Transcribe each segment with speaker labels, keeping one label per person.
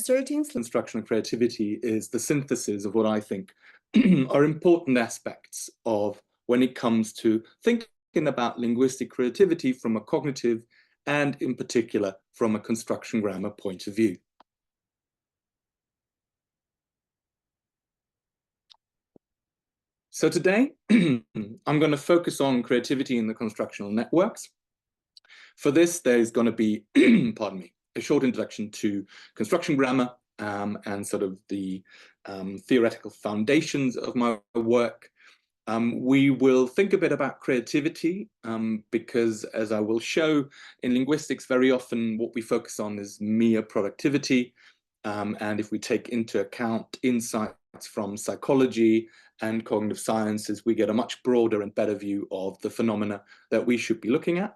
Speaker 1: 13th,
Speaker 2: construction and creativity is the synthesis of what I think are important aspects of when it comes to thinking about linguistic creativity from a cognitive and in particular from a construction grammar point of view. So today, I'm going to focus on creativity in the constructional networks. For this, there's going to be, pardon me, a short introduction to construction grammar and sort of the theoretical foundations of my work. We will think a bit about creativity because, as I will show, in linguistics, very often what we focus on is mere productivity. And if we take into account insights from psychology and cognitive sciences, we get a much broader and better view of the phenomena that we should be looking at.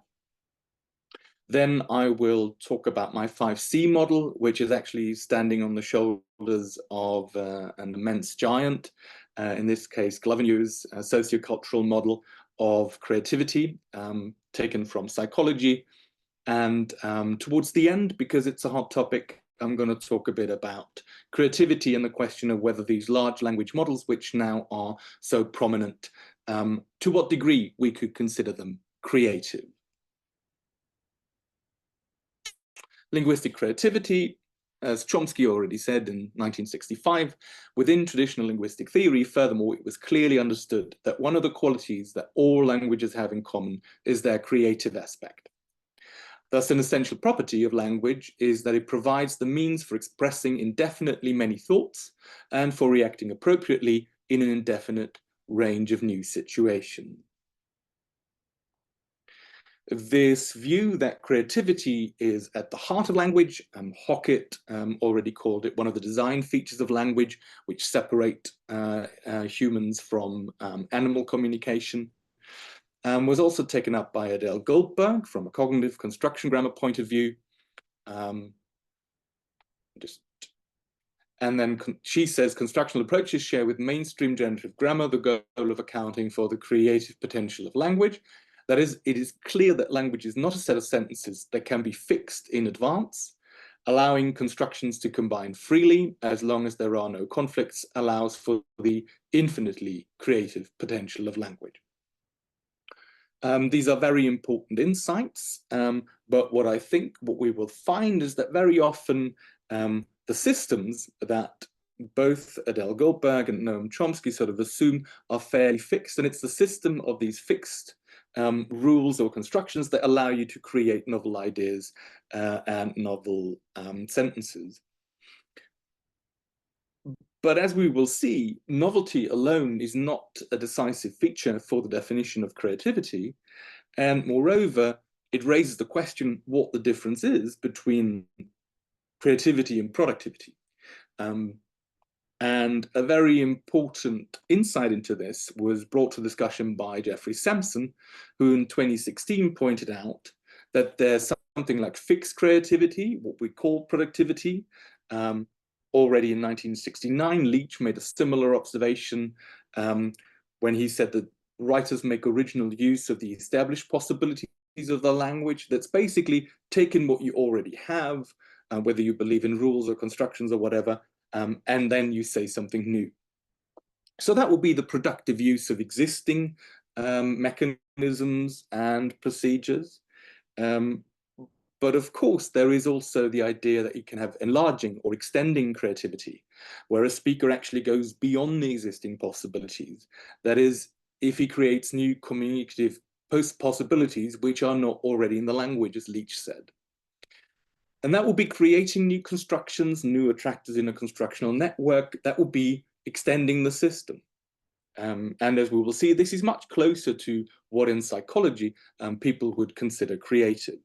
Speaker 2: Then I will talk about my 5C model, which is actually standing on the shoulders of an immense giant, in this case, Glavignu's sociocultural model of creativity, taken from psychology. And towards the end, because it's a hot topic, I'm going to talk a bit about creativity and the question of whether these large language models, which now are so prominent, to what degree we could consider them creative. Linguistic creativity, as Chomsky already said in 1965, within traditional linguistic theory, furthermore, it was clearly understood that one of the qualities that all languages have in common is their creative aspect. Thus, an essential property of language is that it provides the means for expressing indefinitely many thoughts and for reacting appropriately in an indefinite range of new situations. This view that creativity is at the heart of language, Hockett already called it one of the design features of language, which separate humans from animal communication, was also taken up by Adele Goldberg from a cognitive construction grammar point of view. And then she says constructional approaches share with mainstream generative grammar the goal of accounting for the creative potential of language. That is, it is clear that language is not a set of sentences that can be fixed in advance. Allowing constructions to combine freely, as long as there are no conflicts, allows for the infinitely creative potential of language. These are very important insights, but what we will find is that very often the systems that both Adele Goldberg and Noam Chomsky sort of assume are fairly fixed, and it's the system of these fixed rules or constructions that allow you to create novel ideas and novel sentences. But as we will see, novelty alone is not a decisive feature for the definition of creativity. And moreover, it raises the question what the difference is between creativity and productivity. And a very important insight into this was brought to discussion by Jeffrey Sampson, who in 2016 pointed out that there's something like fixed creativity, what we call productivity. Already in 1969, Leach made a similar observation when he said that writers make original use of the established possibilities of the language. That's basically taking what you already have, whether you believe in rules or constructions or whatever, and then you say something new. So that would be the productive use of existing mechanisms and procedures. But of course, there is also the idea that you can have enlarging or extending creativity, where a speaker actually goes beyond the existing possibilities. That is, if he creates new communicative possibilities which are not already in the language, as Leach said. And that will be creating new constructions, new attractors in a constructional network. That will be extending the system. And as we will see, this is much closer to what in psychology people would consider creative.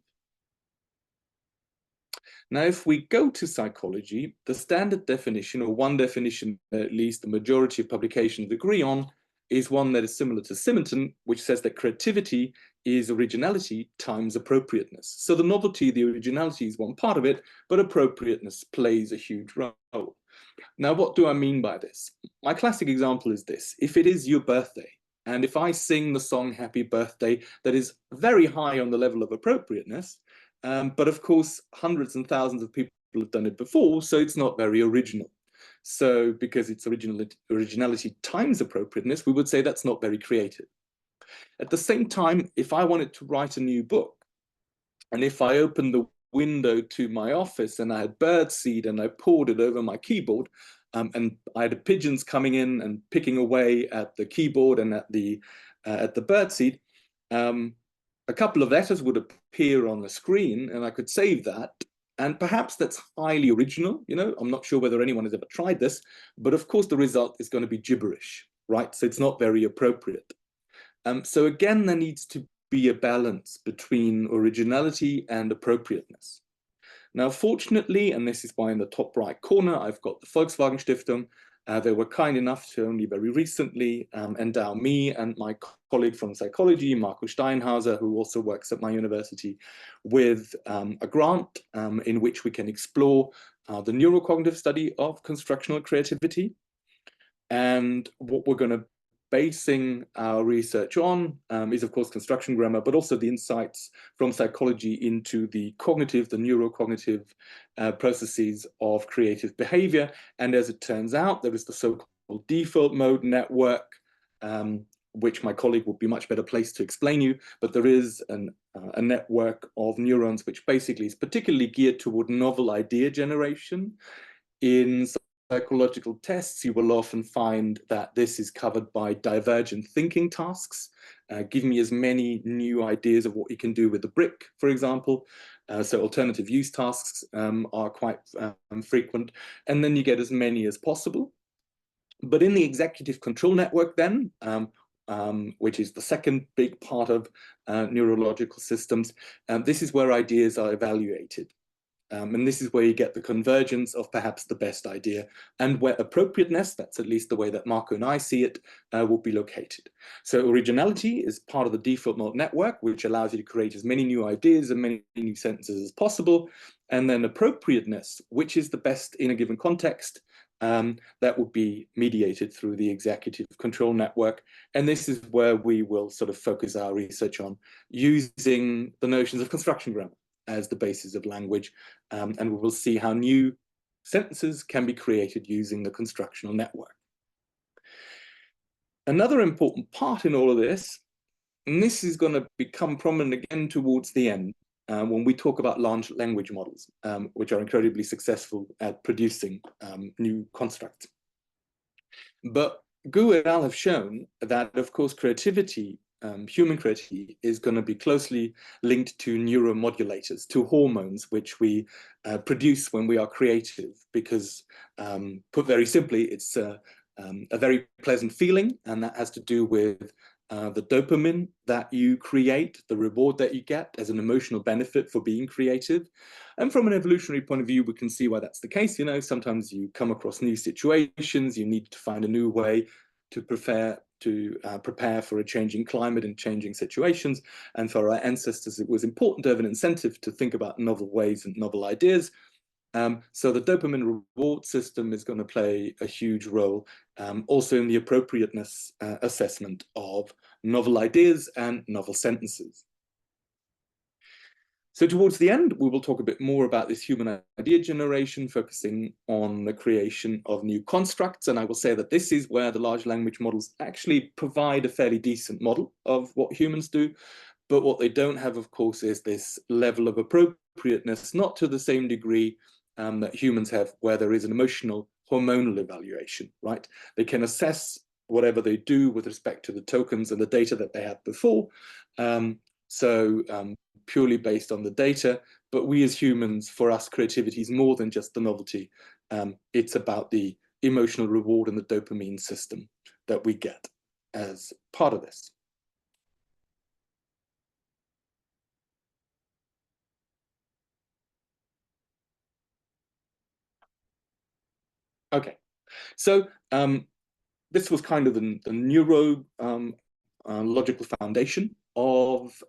Speaker 2: Now, if we go to psychology, the standard definition, or one definition that at least the majority of publications agree on, is one that is similar to Simonton, which says that creativity is originality times appropriateness. So the novelty, the originality is one part of it, but appropriateness plays a huge role. Now, what do I mean by this? My classic example is this. If it is your birthday, and if I sing the song Happy Birthday, that is very high on the level of appropriateness, but of course, hundreds and thousands of people people have done it before, so it's not very original. So because it's originality times appropriateness, we would say that's not very creative. At the same time, if I wanted to write a new book, and if I opened the window to my office and I had birdseed and I poured it over my keyboard, and I had pigeons coming in and picking away at the keyboard and at the birdseed, a couple of letters would appear on the screen, and I could save that. And perhaps that's highly original, you know, I'm not sure whether anyone has ever tried this, but of course the result is going to be gibberish, right? So it's not very appropriate. So again, there needs to be a balance between originality and appropriateness. Now, fortunately, and this is why in the top right corner, I've got the Volkswagen Stiftung. They were kind enough to only very recently endow me and my colleague from psychology, Marco Steinhauser, who also works at my university, with a grant in which we can explore the neurocognitive study of constructional creativity. And what we're going to basing our research on is, of course, construction grammar, but also the insights from psychology into the cognitive, the neurocognitive processes of creative behavior. And as it turns out, there is the so-called default mode network, which my colleague would be much better placed to explain you. But there is a network of neurons which basically is particularly geared toward novel idea generation. In psychological tests, you will often find that this is covered by divergent thinking tasks. Give me as many new ideas of what you can do with the brick, for example. So alternative use tasks are quite frequent. And then you get as many as possible. But in the executive control network then, which is the second big part of neurological systems, this is where ideas are evaluated. And this is where you get the convergence of perhaps the best idea, and where appropriateness, that's at least the way that Marco and I see it, will be located. So originality is part of the default mode network, which allows you to create as many new ideas and many new sentences as possible. And then appropriateness, which is the best in a given context, that would be mediated through the executive control network. And this is where we will sort of focus our research on, using the notions of construction grammar as the basis of language, and we will see how new sentences can be created using the constructional network. Another important part in all of this, and this is going to become prominent again towards the end, when we talk about large language models, which are incredibly successful at producing new constructs. But Gu et al. Have shown that, of course, creativity, human creativity, is going to be closely linked to neuromodulators, to hormones which we produce when we are creative, because, put very simply, it's a very pleasant feeling, and that has to do with the dopamine that you create, the reward that you get as an emotional benefit for being creative. And from an evolutionary point of view, we can see why that's the case. You know, sometimes you come across new situations, you need to find a new way to prepare for a changing climate and changing situations. And for our ancestors, it was important to have an incentive to think about novel ways and novel ideas. So the dopamine reward system is going to play a huge role, also in the appropriateness assessment of novel ideas and novel sentences. So towards the end, we will talk a bit more about this human idea generation, focusing on the creation of new constructs. And I will say that this is where the large language models actually provide a fairly decent model of what humans do. But what they don't have, of course, is this level of appropriateness, not to the same degree that humans have, where there is an emotional hormonal evaluation, right? They can assess whatever they do with respect to the tokens and the data that they had before. Purely based on the data, but we as humans, for us, creativity is more than just the novelty. It's about the emotional reward and the dopamine system that we get as part of this. Okay, so this was kind of the neurological foundation of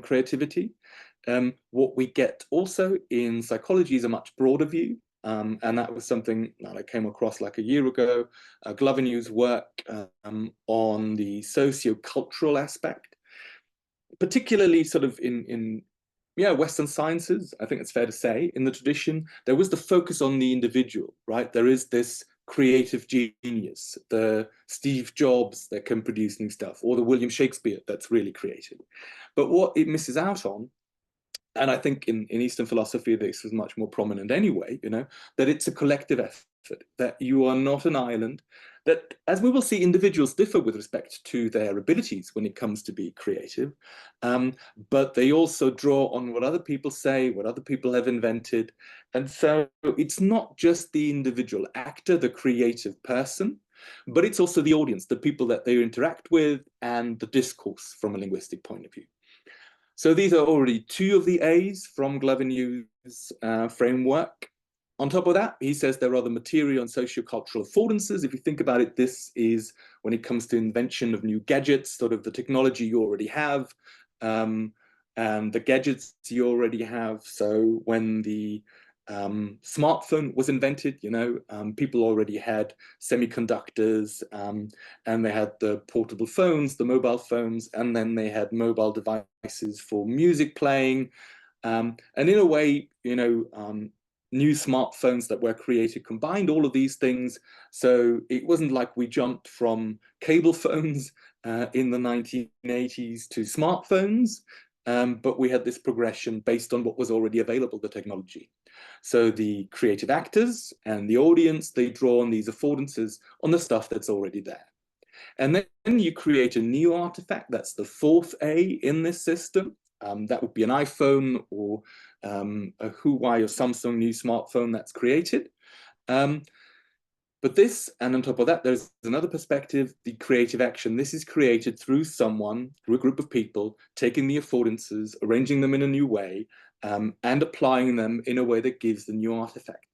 Speaker 2: creativity. What we get also in psychology is a much broader view, and that was something that I came across like a year ago. Glovenew's work on the socio-cultural aspect, particularly sort of in yeah, Western sciences, I think it's fair to say, in the tradition, there was the focus on the individual, right? There is this creative genius, the Steve Jobs that can produce new stuff, or the William Shakespeare that's really creative. But what it misses out on, and I think in Eastern philosophy, this was much more prominent anyway, that it's a collective effort, that you are not an island, that, as we will see, individuals differ with respect to their abilities when it comes to be creative, but they also draw on what other people say, what other people have invented. And so it's not just the individual actor, the creative person, but it's also the audience, the people that they interact with, and the discourse from a linguistic point of view. So these are already two of the A's from Glavinew's framework. On top of that, he says there are the material and sociocultural affordances. If you think about it, this is when it comes to invention of new gadgets, sort of the technology you already have, and the gadgets you already have. So when the smartphone was invented, people already had semiconductors, and they had the portable phones, the mobile phones, and then they had mobile devices for music playing. And in a way, new smartphones that were created combined all of these things. So it wasn't like we jumped from cable phones in the 1980s to smartphones, but we had this progression based on what was already available, the technology. So the creative actors and the audience, they draw on these affordances on the stuff that's already there. And then you create a new artifact. That's the fourth A in this system. That would be an iPhone or a Huawei or Samsung new smartphone that's created. But this, and on top of that, there's another perspective, the creative action. This is created through someone, through a group of people, taking the affordances, arranging them in a new way, and applying them in a way that gives the new artifact.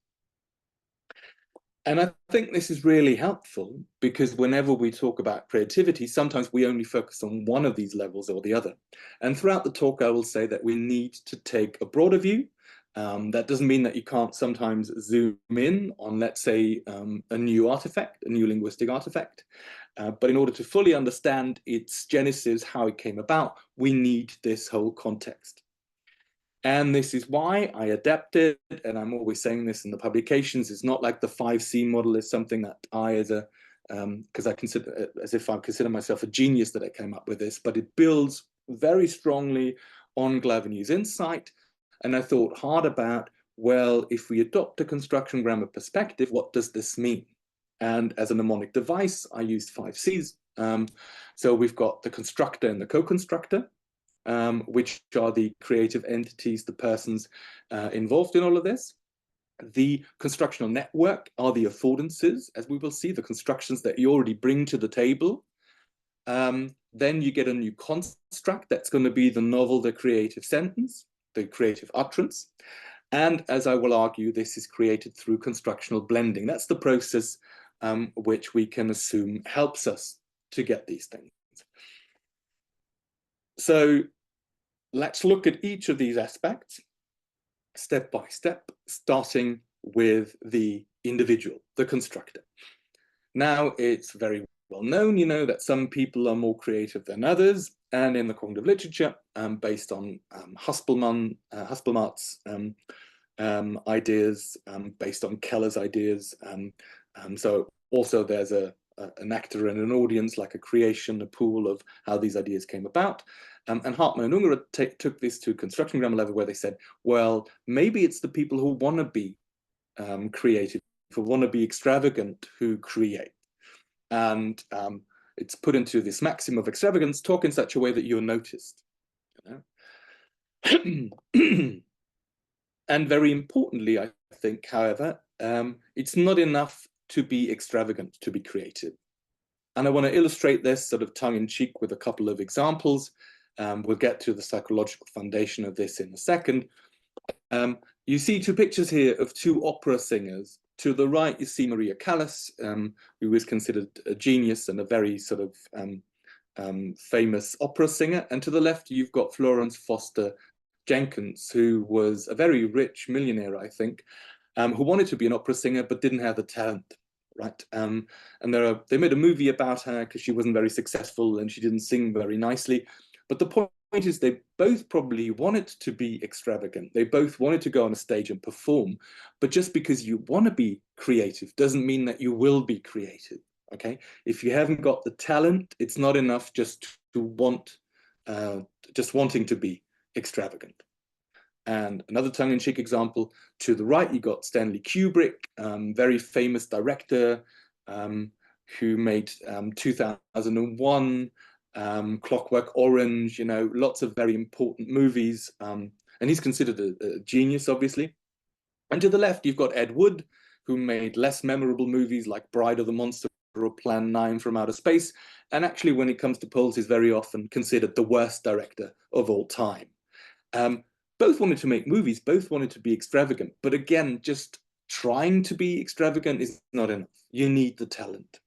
Speaker 2: And I think this is really helpful because whenever we talk about creativity, sometimes we only focus on one of these levels or the other. And throughout the talk, I will say that we need to take a broader view. That doesn't mean that you can't sometimes zoom in on, let's say, a new artifact, a new linguistic artifact. But in order to fully understand its genesis, how it came about, we need this whole context. And this is why I adapted, and I'm always saying this in the publications, it's not like the 5C model is something that I, because I consider, as if I consider myself a genius that I came up with this, but it builds very strongly on Glavinew's insight. And I thought hard about, well, if we adopt a construction grammar perspective, what does this mean? And as a mnemonic device, I used 5Cs. So we've got the constructor and the co-constructor, which are the creative entities, the persons involved in all of this. The constructional network are the affordances, as we will see, the constructions that you already bring to the table. Then you get a new construct that's going to be the novel, the creative sentence, the creative utterance. And as I will argue, this is created through constructional blending. That's the process which we can assume helps us to get these things. So let's look at each of these aspects step by step, starting with the individual, the constructor. Now, it's very well known, that some people are more creative than others, and in the cognitive literature, based on Haspelmath's ideas, based on Keller's ideas. So also there's an actor and an audience, like a creation, a pool of how these ideas came about. And Hartmann and Unger took this to construction grammar level, where they said, well, maybe it's the people who want to be creative, who want to be extravagant, who create. And it's put into this maxim of extravagance: talk in such a way that you're noticed. And very importantly, I think, however, it's not enough to be extravagant to be creative. And I want to illustrate this sort of tongue-in-cheek with a couple of examples. We'll get to the psychological foundation of this in a second. You see two pictures here of two opera singers. To the right, you see Maria Callas, who is considered a genius and a very sort of famous opera singer. And to the left, you've got Florence Foster Jenkins, who was a very rich millionaire, I think, who wanted to be an opera singer but didn't have the talent, right? And they made a movie about her because she wasn't very successful and she didn't sing very nicely. But the point is they both probably wanted to be extravagant. They both wanted to go on a stage and perform, but just because you want to be creative doesn't mean that you will be creative, okay? If you haven't got the talent, it's not enough just to want, just wanting to be extravagant. And another tongue-in-cheek example, to the right, you got Stanley Kubrick, very famous director, who made 2001, Clockwork Orange, you know, lots of very important movies. And he's considered a genius, obviously. And to the left, you've got Ed Wood, who made less memorable movies like Bride of the Monster or Plan 9 from Outer Space. And actually, when it comes to polls, is very often considered the worst director of all time. Both wanted to make movies, both wanted to be extravagant. But again, just trying to be extravagant is not enough. You need the talent.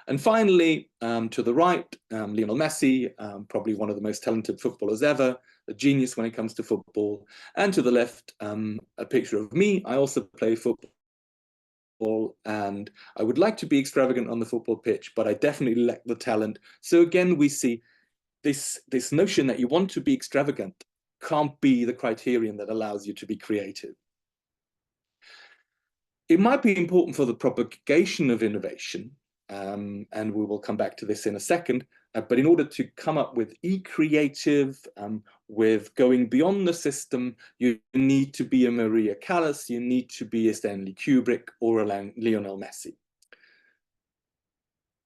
Speaker 2: And finally, to the right, Lionel Messi, probably one of the most talented footballers ever, a genius when it comes to football. And to the left, a picture of me. I also play football, and I would like to be extravagant on the football pitch, but I definitely lack the talent. So again, we see this notion that you want to be extravagant can't be the criterion that allows you to be creative. It might be important for the propagation of innovation, and we will come back to this in a second, but in order to come up with e-creative, with going beyond the system, you need to be a Maria Callas, you need to be a Stanley Kubrick or a Lionel Messi.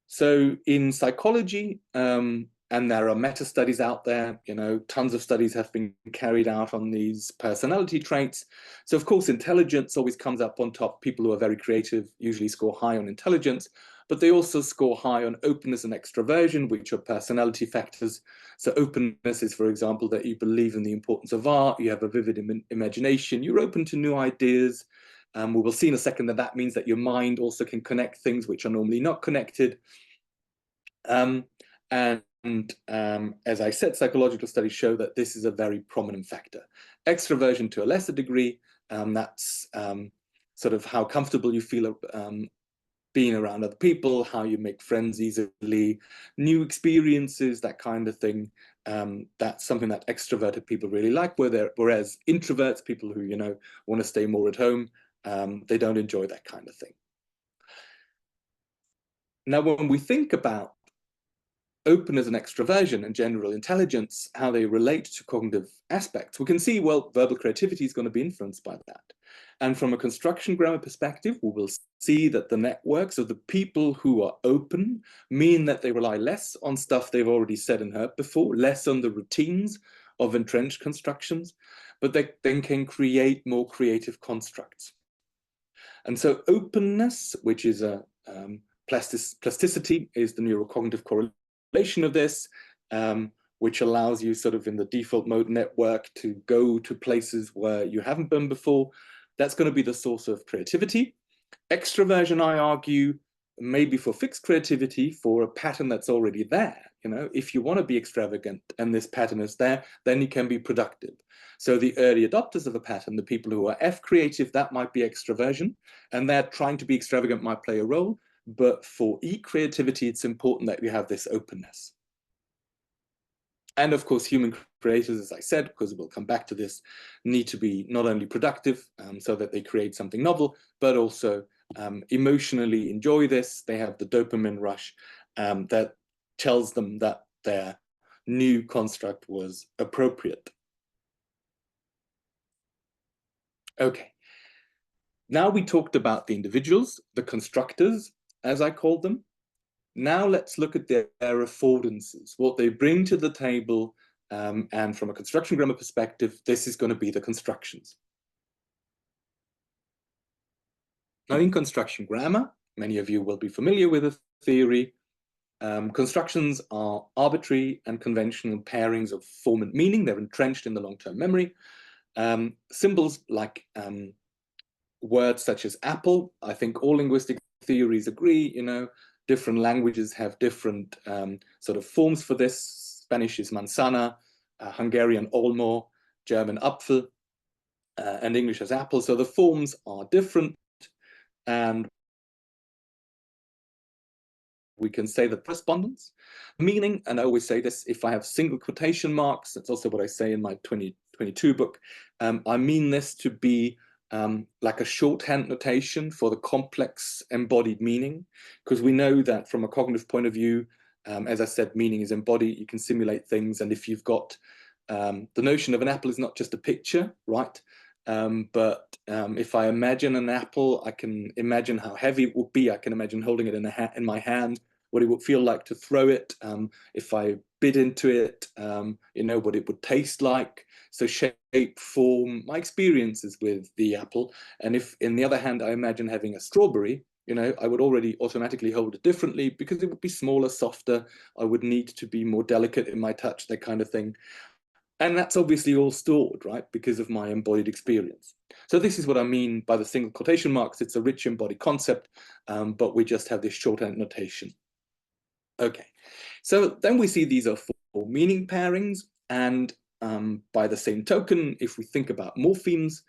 Speaker 2: So in psychology, and there are meta studies out there, you know, tons of studies have been carried out on these personality traits. So of course, intelligence always comes up on top. People who are very creative usually score high on intelligence, but they also score high on openness and extroversion, which are personality factors. So openness is, for example, that you believe in the importance of art, you have a vivid imagination, you're open to new ideas. We will see in a second that that means that your mind also can connect things which are normally not connected. And as I said, psychological studies show that this is a very prominent factor. Extroversion to a lesser degree, that's sort of how comfortable you feel being around other people, how you make friends easily, new experiences, that kind of thing. That's something that extroverted people really like, whereas introverts, people who, you know, want to stay more at home, they don't enjoy that kind of thing. Now, when we think about openness and extroversion and general intelligence, how they relate to cognitive aspects, we can see, well, verbal creativity is going to be influenced by that. And from a construction grammar perspective, we will see that the networks of the people who are open mean that they rely less on stuff they've already said and heard before, less on the routines of entrenched constructions, but they then can create more creative constructs. And so openness, which is a plasticity, is the neurocognitive correlation of this, which allows you sort of in the default mode network to go to places where you haven't been before. That's going to be the source of creativity. Extroversion, I argue, maybe for fixed creativity, for a pattern that's already there. You know, if you want to be extravagant and this pattern is there, then you can be productive. So the early adopters of a pattern, the people who are F creative, that might be extroversion, and they're trying to be extravagant might play a role. But for e-creativity, it's important that we have this openness. And of course, human creators, as I said, because we'll come back to this, need to be not only productive so that they create something novel, but also emotionally enjoy this. They have the dopamine rush that tells them that their new construct was appropriate. Okay. Now we talked about the individuals, the constructors, as I called them. Now let's look at their affordances, what they bring to the table, and from a construction grammar perspective, this is going to be the constructions. Now in construction grammar, many of you will be familiar with the theory. Constructions are arbitrary and conventional pairings of form and meaning. They're entrenched in the long-term memory. Symbols like words such as apple, I think all linguistic theories agree, you know, different languages have different sort of forms for this. Spanish is manzana, Hungarian olmo, German Apfel, and English as apple. So the forms are different. And we can say that correspondence, meaning, and I always say this, if I have single quotation marks, that's also what I say in my 2022 book, I mean this to be like a shorthand notation for the complex embodied meaning, because we know that from a cognitive point of view, as I said, meaning is embodied, you can simulate things, and if you've got the notion of an apple is not just a picture, right? But if I imagine an apple, I can imagine how heavy it would be. I can imagine holding it in my hand, what it would feel like to throw it. If I bit into it, you know, what it would taste like. So shape, form, my experiences with the apple. And if, in the other hand, I imagine having a strawberry, you know, I would already automatically hold it differently because it would be smaller, softer. I would need to be more delicate in my touch, that kind of thing. And that's obviously all stored, right, because of my embodied experience. So this is what I mean by the single quotation marks. It's a rich embodied concept, but we just have this shorthand notation. Okay, so then we see these are four meaning pairings. And by the same token, if we think about morphemes,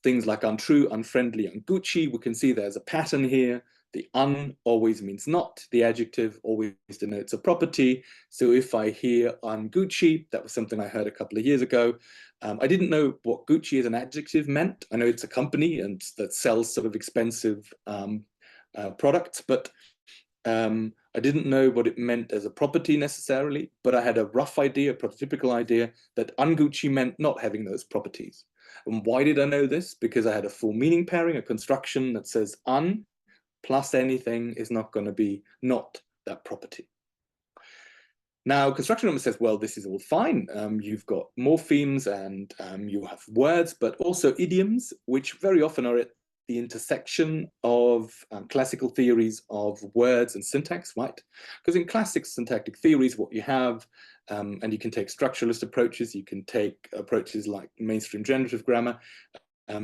Speaker 2: things like untrue, unfriendly, ungucci, we can see there's a pattern here. The un always means not. The adjective always denotes a property. So if I hear ungucci, that was something I heard a couple of years ago. I didn't know what Gucci as an adjective meant. I know it's a company and that sells sort of expensive products, but I didn't know what it meant as a property necessarily, but I had a rough idea, a prototypical idea, that ungucci meant not having those properties. And why did I know this? Because I had a full meaning pairing, a construction that says un plus anything is not going to be not that property. Now, construction says, well, this is all fine. You've got morphemes and you have words, but also idioms, which very often are at the intersection of classical theories of words and syntax, right? Because in classic syntactic theories, what you have, and you can take structuralist approaches, you can take approaches like mainstream generative grammar,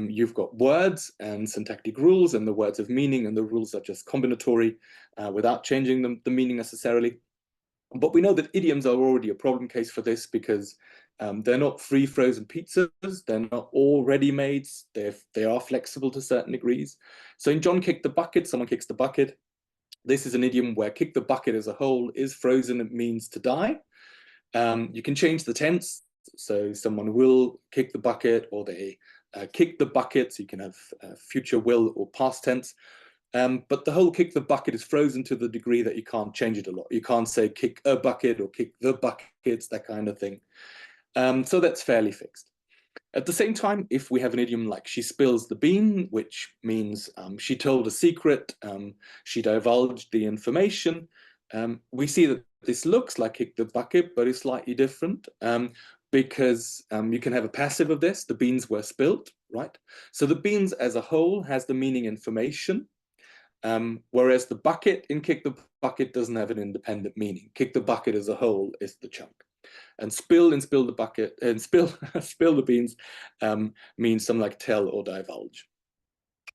Speaker 2: you've got words and syntactic rules, and the words have meaning, and the rules are just combinatory without changing the meaning necessarily. But we know that idioms are already a problem case for this because they're not free frozen pizzas, they're not all ready-mades, they are flexible to certain degrees. So in John kicked the bucket, someone kicks the bucket. This is an idiom where kick the bucket as a whole is frozen, it means to die. You can change the tense, so someone will kick the bucket, or they kick the bucket, so you can have future will or past tense. But the whole kick the bucket is frozen to the degree that you can't change it a lot. You can't say kick a bucket or kick the buckets, that kind of thing. So that's fairly fixed. At the same time, if we have an idiom like she spills the bean, which means she told a secret, she divulged the information, we see that this looks like kick the bucket, but it's slightly different. Because you can have a passive of this, the beans were spilt, right? So the beans as a whole has the meaning information, whereas the bucket in kick the bucket doesn't have an independent meaning. Kick the bucket as a whole is the chunk. And spill and spill the bucket and spill the beans means something like tell or divulge.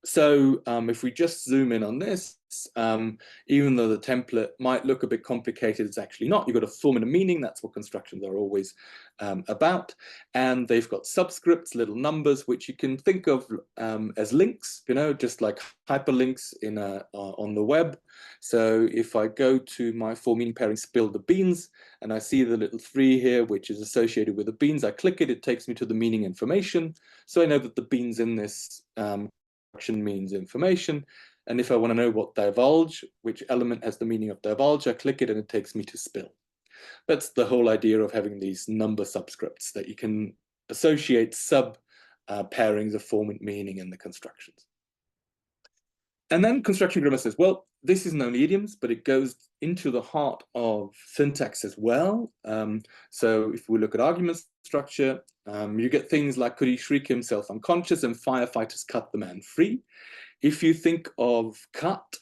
Speaker 2: So if we just zoom in on this, even though the template might look a bit complicated, it's actually not. You've got a form and a meaning. That's what constructions are always about. And they've got subscripts, little numbers, which you can think of as links, you know, just like hyperlinks in on the web. So if I go to my full meaning pairing, spill the beans, and I see the little 3 here, which is associated with the beans, I click it, it takes me to the meaning information. So I know that the beans in this means information, and if I want to know what divulge, which element has the meaning of divulge, I click it and it takes me to spill. That's the whole idea of having these number subscripts, that you can associate sub pairings of form and meaning in the constructions. And then construction grammar says, well, this isn't only idioms, but it goes into the heart of syntax as well. So if we look at argument structure, you get things like, could he shriek himself unconscious and firefighters cut the man free? If you think of cut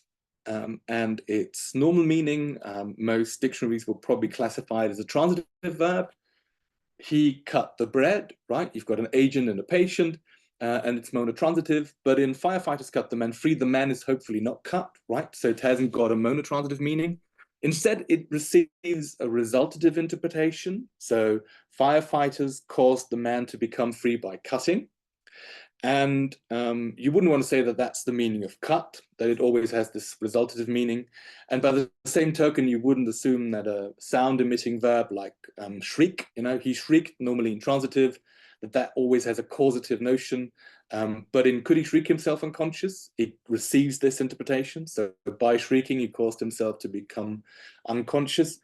Speaker 2: and its normal meaning, most dictionaries will probably classify it as a transitive verb. He cut the bread, right? You've got an agent and a patient. And it's monotransitive, but in firefighters cut the man free, the man is hopefully not cut, right? So it hasn't got a monotransitive meaning. Instead, it receives a resultative interpretation. So firefighters caused the man to become free by cutting. And you wouldn't want to say that that's the meaning of cut, that it always has this resultative meaning. And by the same token, you wouldn't assume that a sound-emitting verb like shriek, he shrieked, normally intransitive, that always has a causative notion. But in could he shriek himself unconscious, it receives this interpretation. So by shrieking, he caused himself to become unconscious.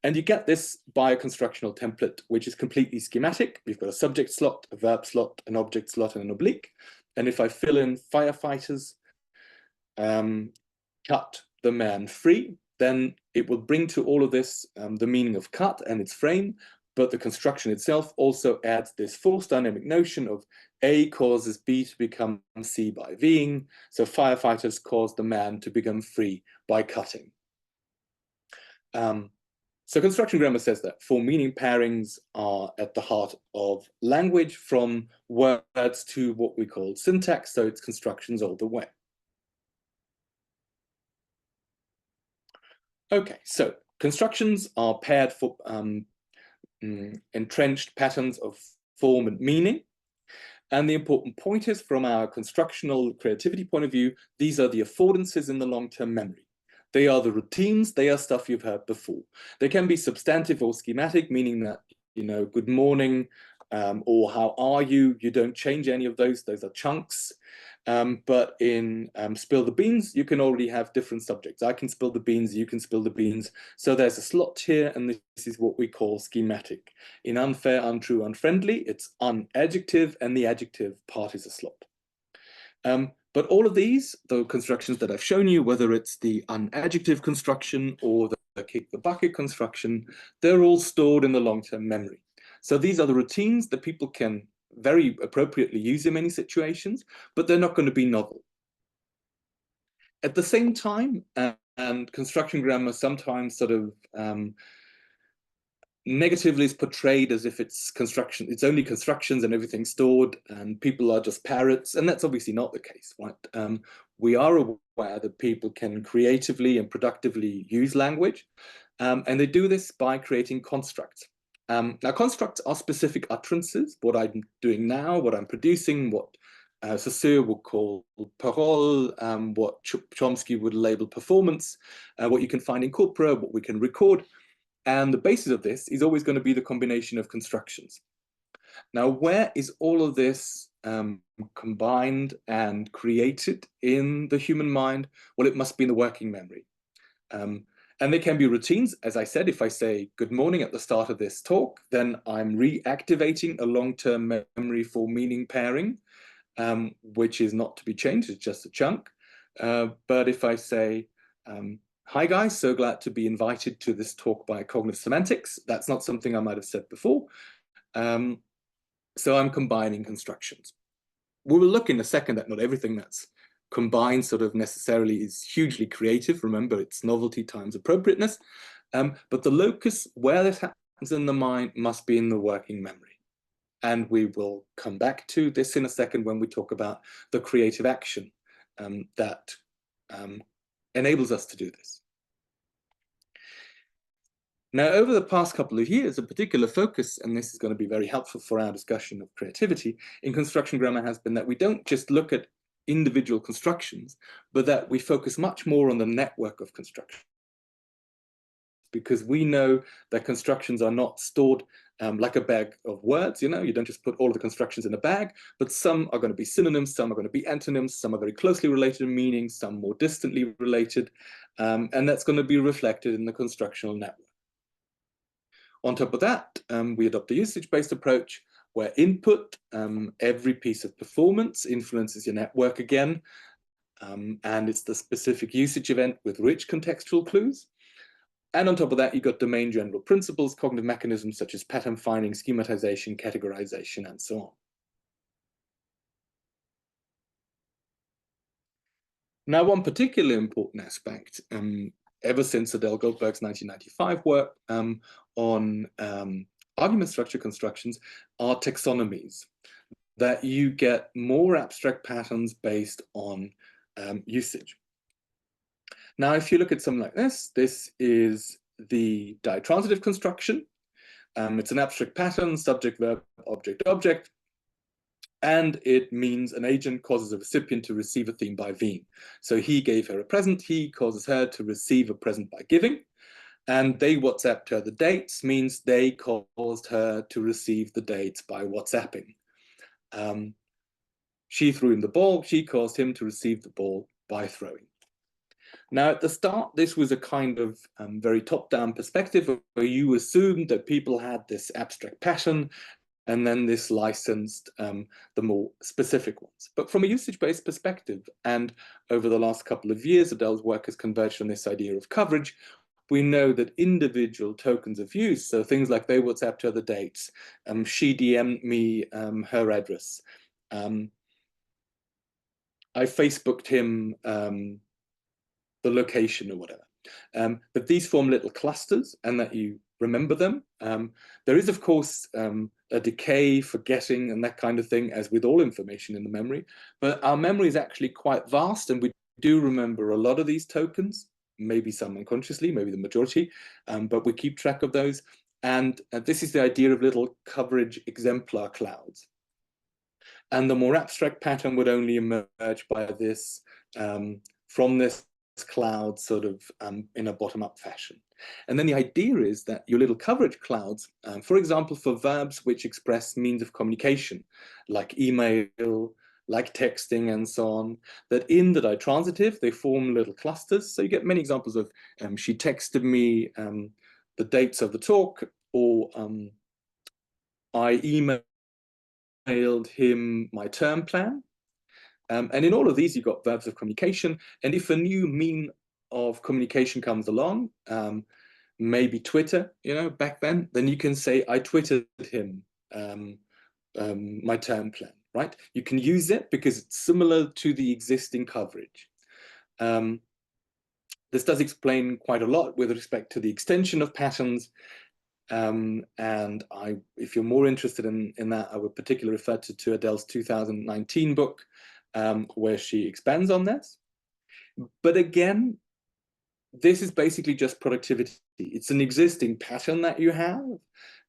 Speaker 2: And you get this by a constructional template, which is completely schematic. We've got a subject slot, a verb slot, an object slot, and an oblique. And if I fill in firefighters, cut the man free, then it will bring to all of this the meaning of cut and its frame. But the construction itself also adds this force dynamic notion of A causes B to become C by Ving. So firefighters cause the man to become free by cutting. So construction grammar says that full meaning pairings are at the heart of language, from words to what we call syntax, so it's constructions all the way. Okay, so constructions are paired for entrenched patterns of form and meaning. And the important point is, from our constructional creativity point of view, these are the affordances in the long-term memory. They are the routines, they are stuff you've heard before. They can be substantive or schematic, meaning that, good morning, or how are you? You don't change any of those are chunks. But in spill the beans, you can already have different subjects. I can spill the beans, you can spill the beans. So there's a slot here, and this is what we call schematic. In unfair, untrue, unfriendly, it's unadjective, and the adjective part is a slot. But all of these, the constructions that I've shown you, whether it's the unadjective construction or the kick the bucket construction, they're all stored in the long-term memory. So these are the routines that people can very appropriately use in many situations, but they're not going to be novel. At the same time, and construction grammar sometimes sort of negatively is portrayed as if it's only constructions and everything's stored and people are just parrots, and that's obviously not the case, right? We are aware that people can creatively and productively use language, and they do this by creating constructs. Now, constructs are specific utterances, what I'm doing now, what I'm producing, what Saussure would call parole, what Chomsky would label performance, what you can find in corpora, what we can record. And the basis of this is always going to be the combination of constructions. Now, where is all of this combined and created in the human mind? Well, it must be in the working memory. And they can be routines. As I said, if I say good morning at the start of this talk, then I'm reactivating a long-term memory for meaning pairing, which is not to be changed, it's just a chunk. But if I say, hi guys, so glad to be invited to this talk by Cognitive Semantics. That's not something I might have said before. So I'm combining constructions. We will look in a second that not everything that's combined sort of necessarily is hugely creative. Remember, it's novelty times appropriateness. But the locus where this happens in the mind must be in the working memory. And we will come back to this in a second when we talk about the creative action that enables us to do this. Now, over the past couple of years, a particular focus, and this is going to be very helpful for our discussion of creativity, in construction grammar has been that we don't just look at individual constructions, but that we focus much more on the network of construction. Because we know that constructions are not stored like a bag of words, you don't just put all of the constructions in a bag, but some are going to be synonyms, some are going to be antonyms, some are very closely related in meaning, some more distantly related, and that's going to be reflected in the constructional network. On top of that, we adopt a usage-based approach where input, every piece of performance influences your network again, and it's the specific usage event with rich contextual clues. And on top of that, you've got domain general principles, cognitive mechanisms such as pattern finding, schematization, categorization, and so on. Now, one particularly important aspect, ever since Adele Goldberg's 1995 work on argument structure constructions, are taxonomies, that you get more abstract patterns based on usage. Now, if you look at something like this, this is the ditransitive construction. It's an abstract pattern, subject, verb, object, object. And it means an agent causes a recipient to receive a theme by being. So he gave her a present, he causes her to receive a present by giving, and they WhatsApped her the dates means they caused her to receive the dates by WhatsApping. She threw him the ball, she caused him to receive the ball by throwing. Now, at the start, this was a kind of very top-down perspective where you assumed that people had this abstract pattern, and then this licensed the more specific ones. But from a usage-based perspective, and over the last couple of years, Adele's work has converged on this idea of coverage. We know that individual tokens of use, so things like they WhatsApped her the dates, she DM'd me her address, I Facebooked him the location or whatever. But these form little clusters, and that you remember them. There is, of course, a decay, forgetting, and that kind of thing, as with all information in the memory. But our memory is actually quite vast, and we do remember a lot of these tokens, maybe some unconsciously, maybe the majority, but we keep track of those. And this is the idea of little coverage exemplar clouds. And the more abstract pattern would only emerge by this, from this cloud sort of in a bottom-up fashion. And then the idea is that your little coverage clouds, for example, for verbs which express means of communication, like email, like texting, and so on, that in the ditransitive, they form little clusters. So you get many examples of she texted me the dates of the talk, or I emailed him my term plan. And in all of these, you've got verbs of communication. And if a new mean of communication comes along, maybe Twitter, back then you can say, I twittered him my term plan, right? You can use it because it's similar to the existing coverage. This does explain quite a lot with respect to the extension of patterns. And if you're more interested in that, I would particularly refer to Adele's 2019 book, where she expands on this. But again, this is basically just productivity. It's an existing pattern that you have,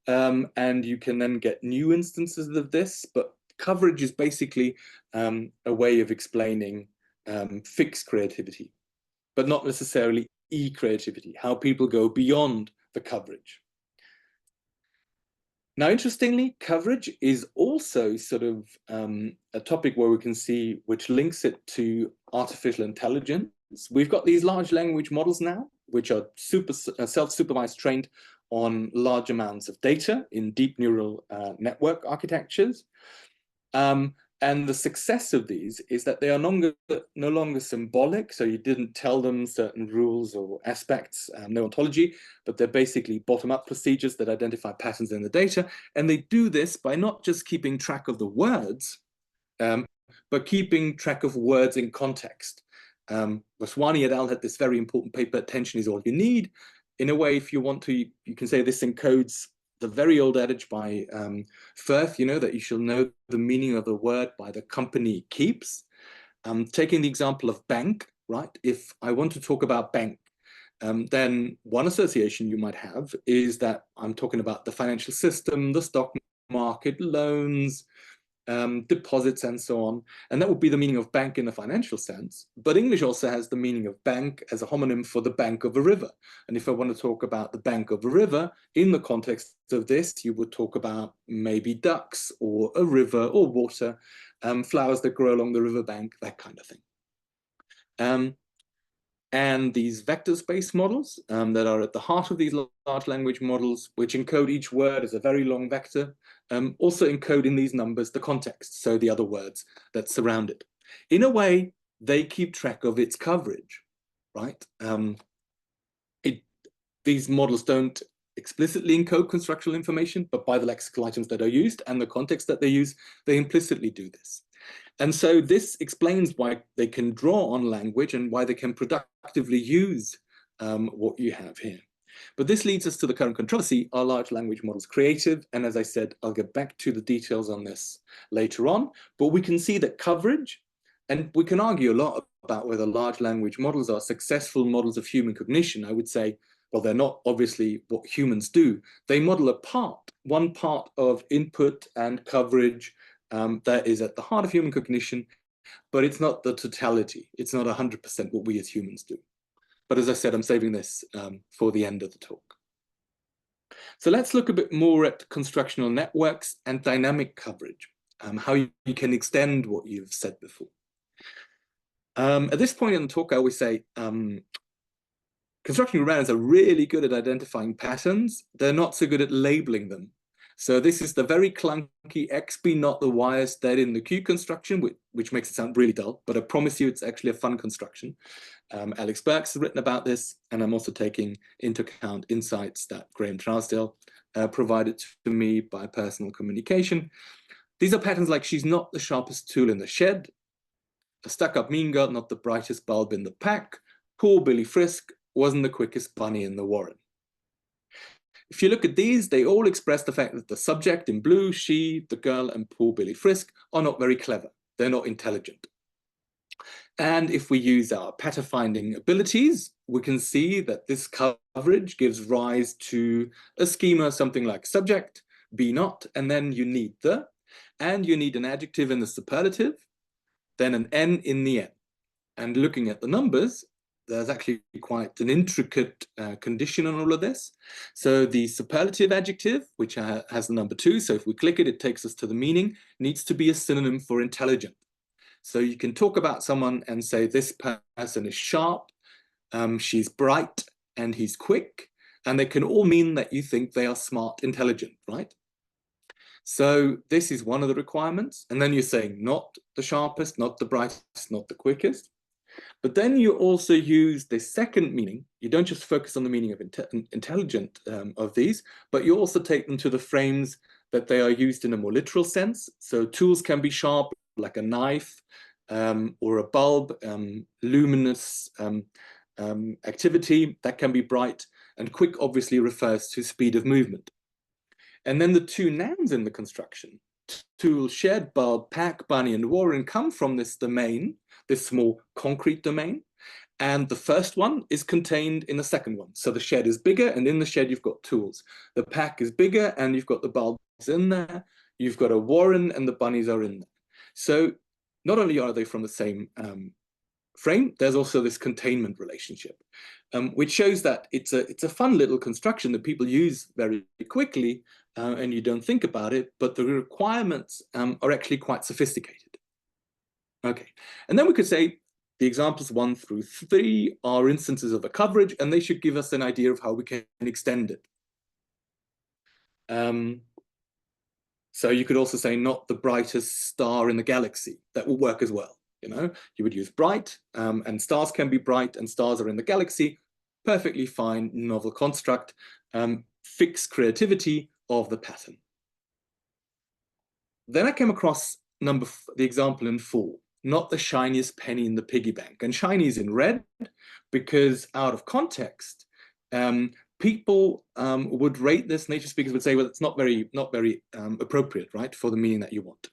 Speaker 2: and you can then get new instances of this, but coverage is basically a way of explaining fixed creativity, but not necessarily e-creativity, how people go beyond the coverage. Now, interestingly, coverage is also sort of a topic where we can see which links it to artificial intelligence. We've got these large language models now, which are self-supervised, trained on large amounts of data in deep neural network architectures. And the success of these is that they are no longer symbolic. So you didn't tell them certain rules or aspects, no ontology, but they're basically bottom-up procedures that identify patterns in the data. And they do this by not just keeping track of the words, but keeping track of words in context. Vaswani et al. Had this very important paper, attention is all you need. In a way, if you want to, you can say this encodes the very old adage by Firth, that you shall know the meaning of the word by the company it keeps. Taking the example of bank, right? If I want to talk about bank, then one association you might have is that I'm talking about the financial system, the stock market, loans, deposits, and so on. And that would be the meaning of bank in the financial sense. But English also has the meaning of bank as a homonym for the bank of a river. And if I want to talk about the bank of a river, in the context of this, you would talk about maybe ducks or a river or water, flowers that grow along the riverbank, that kind of thing. And these vector space models that are at the heart of these large language models, which encode each word as a very long vector, also encode in these numbers the context, so the other words that surround it. In a way, they keep track of its coverage, right? These models don't explicitly encode constructional information, but by the lexical items that are used and the context that they use, they implicitly do this. And so this explains why they can draw on language and why they can productively use what you have here. But this leads us to the current controversy: are large language models creative? And as I said, I'll get back to the details on this later on. But we can see that coverage, and we can argue a lot about whether large language models are successful models of human cognition. I would say, well, they're not obviously what humans do. They model one part of input and coverage that is at the heart of human cognition, but it's not the totality. It's not 100% what we as humans do. But as I said, I'm saving this for the end of the talk. So let's look a bit more at constructional networks and dynamic coverage, how you can extend what you've said before. At this point in the talk, I always say, constructional grammars are really good at identifying patterns. They're not so good at labeling them. So this is the very clunky XB, not the wires dead in the Q construction, which makes it sound really dull, but I promise you it's actually a fun construction. Alex Burks has written about this, and I'm also taking into account insights that Graham Trousdale provided to me by personal communication. These are patterns like she's not the sharpest tool in the shed, a stuck-up mean girl, not the brightest bulb in the pack, poor Billy Frisk wasn't the quickest bunny in the warren. If you look at these, they all express the fact that the subject in blue, she, the girl, and poor Billy Frisk are not very clever. They're not intelligent. And if we use our pattern finding abilities, we can see that this coverage gives rise to a schema, something like subject, be not, and then you need the, and you need an adjective in the superlative, then an N in the N. And looking at the numbers, there's actually quite an intricate condition on all of this. So the superlative adjective, which has the number 2, so if we click it, it takes us to the meaning, needs to be a synonym for intelligent. So you can talk about someone and say, this person is sharp, she's bright, and he's quick, and they can all mean that you think they are smart, intelligent, right? So this is one of the requirements. And then you're saying not the sharpest, not the brightest, not the quickest. But then you also use the second meaning. You don't just focus on the meaning of intelligent of these, but you also take them to the frames that they are used in a more literal sense. So tools can be sharp, like a knife or a bulb, luminous activity, that can be bright, and quick obviously refers to speed of movement. And then the two nouns in the construction, tool, shed, bulb, pack, bunny, and warren, come from this domain, this small concrete domain. And the first one is contained in the second one. So the shed is bigger, and in the shed you've got tools. The pack is bigger, and you've got the bulbs in there. You've got a warren, and the bunnies are in there. So not only are they from the same frame, there's also this containment relationship, which shows that it's a fun little construction that people use very quickly, and you don't think about it, but the requirements are actually quite sophisticated. Okay, and then we could say the examples 1 through 3 are instances of the coverage, and they should give us an idea of how we can extend it. So you could also say not the brightest star in the galaxy. That will work as well. You know, you would use bright, and stars can be bright, and stars are in the galaxy. Perfectly fine novel construct. Fix creativity of the pattern. Then I came across the example in 4, not the shiniest penny in the piggy bank. And shiny is in red because out of context, people would rate this, nature speakers would say, well, it's not very appropriate, right, for the meaning that you want.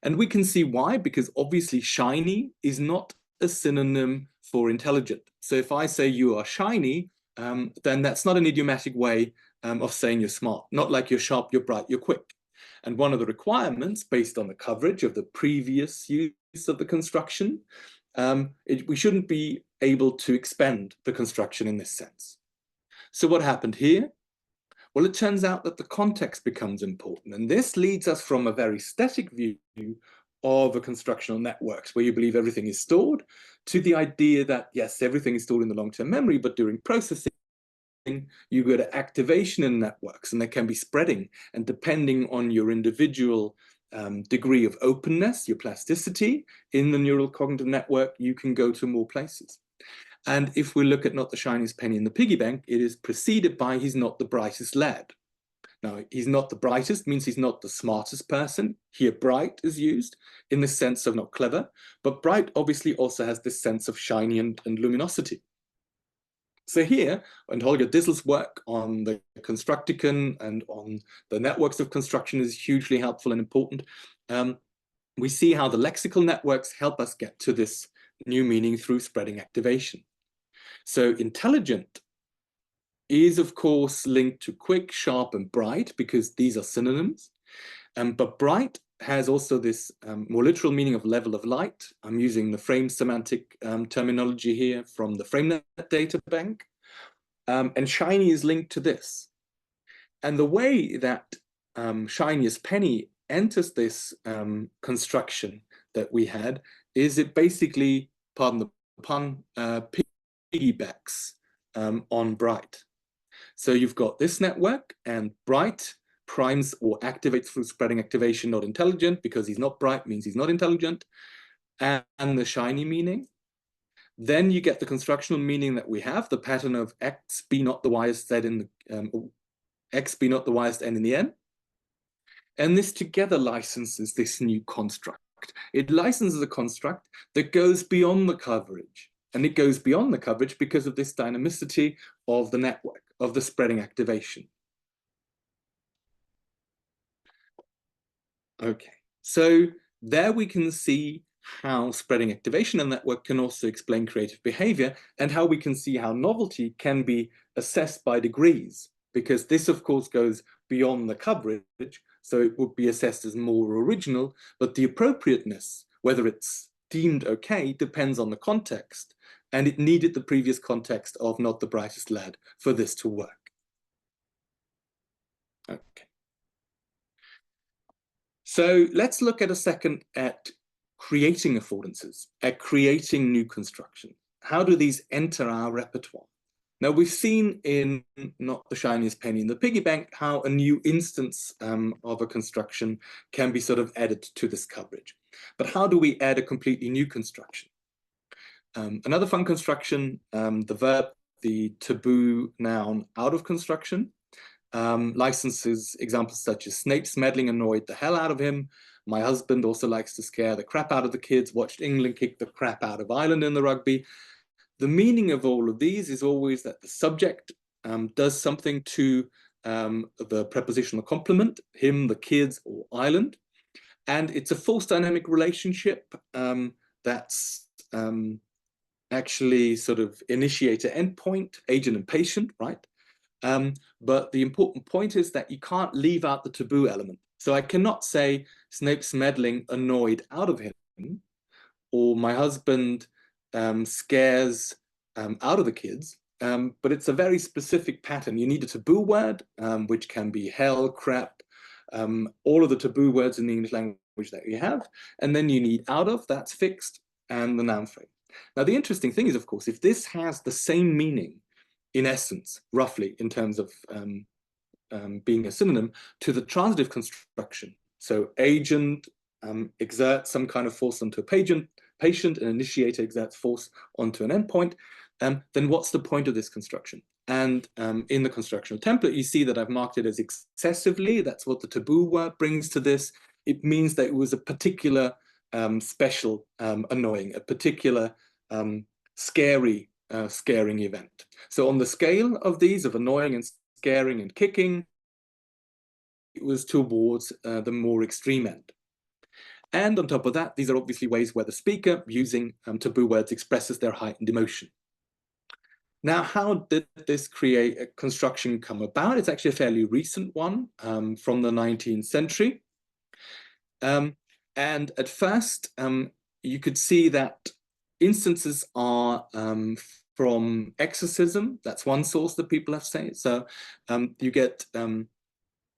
Speaker 2: And we can see why, because obviously shiny is not a synonym for intelligent. So if I say you are shiny, then that's not an idiomatic way of saying you're smart. Not like you're sharp, you're bright, you're quick. And one of the requirements, based on the coverage of the previous use of the construction, we shouldn't be able to expand the construction in this sense. So what happened here? Well, it turns out that the context becomes important. And this leads us from a very static view of a constructional networks where you believe everything is stored to the idea that, yes, everything is stored in the long-term memory, but during processing, you go to activation in networks, and they can be spreading. And depending on your individual degree of openness, your plasticity in the neural cognitive network, you can go to more places. And if we look at not the shiniest penny in the piggy bank, it is preceded by he's not the brightest lad. Now, he's not the brightest means he's not the smartest person. Here, bright is used in the sense of not clever, but bright obviously also has this sense of shiny and luminosity. So here, and Holger Dissel's work on the Constructicon and on the networks of construction is hugely helpful and important. We see how the lexical networks help us get to this new meaning through spreading activation. So intelligent is, of course, linked to quick, sharp, and bright, because these are synonyms. But bright has also this more literal meaning of level of light. I'm using the frame semantic terminology here from the FrameNet data bank. And shiny is linked to this. And the way that shiny as penny enters this construction that we had is it basically, pardon the pun, piggybacks on bright. So you've got this network, and bright primes or activates through spreading activation, not intelligent, because he's not bright means he's not intelligent, and the shiny meaning. Then you get the constructional meaning that we have, the pattern of x be not the widest z in the x be not the widest n in the n. And this together licenses this new construct. It licenses a construct that goes beyond the coverage. And it goes beyond the coverage because of this dynamicity of the network, of the spreading activation. Okay, so there we can see how spreading activation and network can also explain creative behavior, and how we can see how novelty can be assessed by degrees, because this, of course, goes beyond the coverage, so it would be assessed as more original, but the appropriateness, whether it's deemed okay, depends on the context, and it needed the previous context of not the brightest lad for this to work. Okay. So let's look at a second at creating affordances, at creating new construction. How do these enter our repertoire? Now, we've seen in Not the Shiniest Penny in the Piggy Bank how a new instance of a construction can be sort of added to this coverage. But how do we add a completely new construction? Another fun construction, the verb, the taboo noun out of construction, licenses examples such as Snape's meddling annoyed the hell out of him. My husband also likes to scare the crap out of the kids, watched England kick the crap out of Ireland in the rugby. The meaning of all of these is always that the subject does something to the prepositional complement, him, the kids, or Ireland. And it's a false dynamic relationship that's actually sort of initiator endpoint, agent and patient, right? But the important point is that you can't leave out the taboo element. So I cannot say Snape's meddling annoyed out of him, or my husband scares out of the kids, but it's a very specific pattern. You need a taboo word, which can be hell, crap, all of the taboo words in the English language that you have, and then you need out of, that's fixed, and the noun frame. Now, the interesting thing is, of course, if this has the same meaning, in essence, roughly, in terms of being a synonym to the transitive construction, so agent exerts some kind of force onto a patient, and initiator exerts force onto an endpoint, then what's the point of this construction? And in the constructional template, you see that I've marked it as excessively. That's what the taboo word brings to this. It means that it was a particular special annoying, a particular scaring event. So on the scale of these, of annoying and scaring and kicking, it was towards the more extreme end. And on top of that, these are obviously ways where the speaker, using taboo words, expresses their heightened emotion. Now, how did this create a construction come about? It's actually a fairly recent one from the 19th century. And at first, you could see that instances are from exorcism. That's one source that people have said. So you get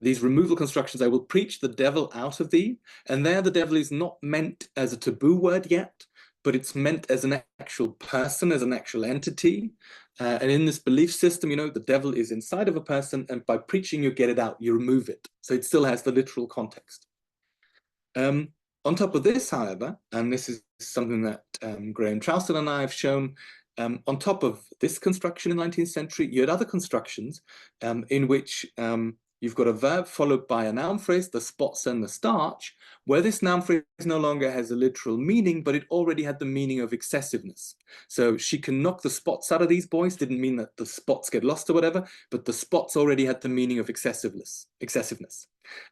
Speaker 2: these removal constructions. I will preach the devil out of thee. And there the devil is not meant as a taboo word yet, but it's meant as an actual person, as an actual entity. And in this belief system, you know, the devil is inside of a person, and by preaching, you get it out, you remove it. So it still has the literal context. On top of this, however, and this is something that Graham Trousdale and I have shown, on top of this construction in the 19th century, you had other constructions in which you've got a verb followed by a noun phrase, the spots and the starch, where this noun phrase no longer has a literal meaning, but it already had the meaning of excessiveness. So she can knock the spots out of these boys, didn't mean that the spots get lost or whatever, but the spots already had the meaning of excessiveness.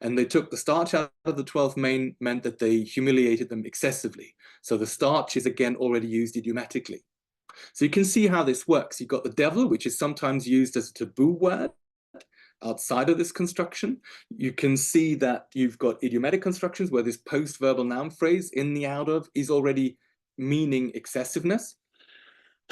Speaker 2: And they took the starch out of the 12th main, meant that they humiliated them excessively. So the starch is again already used idiomatically. So you can see how this works. You've got the devil, which is sometimes used as a taboo word, outside of this construction. You can see that you've got idiomatic constructions where this post-verbal noun phrase in the out of is already meaning excessiveness.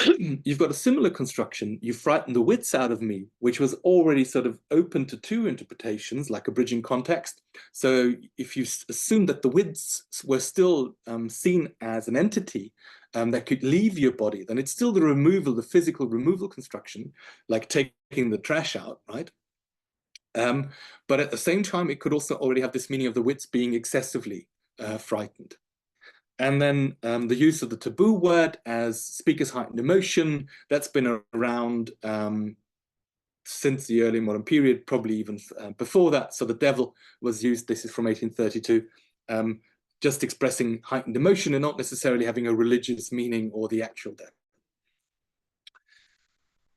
Speaker 2: You've got a similar construction, you frighten the wits out of me, which was already sort of open to two interpretations, like a bridging context. So if you assume that the wits were still seen as an entity that could leave your body, then it's still the removal, the physical removal construction, like taking the trash out, right? But at the same time, it could also already have this meaning of the wits being excessively frightened. And then the use of the taboo word as speaker's heightened emotion, that's been around since the early modern period, probably even before that. So the devil was used, this is from 1832, just expressing heightened emotion and not necessarily having a religious meaning or the actual devil.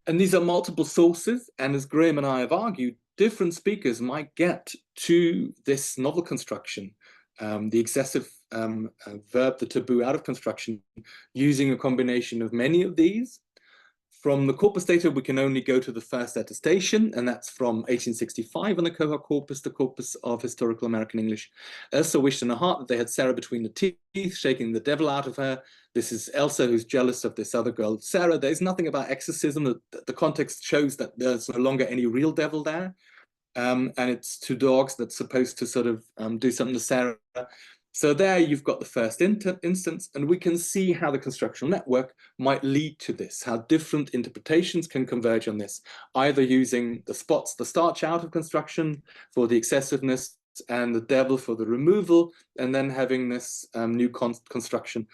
Speaker 2: And these are multiple sources, and as Graham and I have argued, different speakers might get to this novel construction, the excessive verb, the taboo, out of construction, using a combination of many of these. From the corpus data, we can only go to the first attestation, and that's from 1865 on the cohort corpus, the corpus of historical American English. Elsa wished in her heart that they had Sarah between the teeth, shaking the devil out of her. This is Elsa who's jealous of this other girl, Sarah. There's nothing about exorcism. The context shows that there's no longer any real devil there. And it's two dogs that's supposed to sort of do something to Sarah. So there you've got the first instance, and we can see how the constructional network might lead to this, how different interpretations can converge on this, either using the spots, the starch out of construction for the excessiveness and the devil for the removal, and then having this new construction,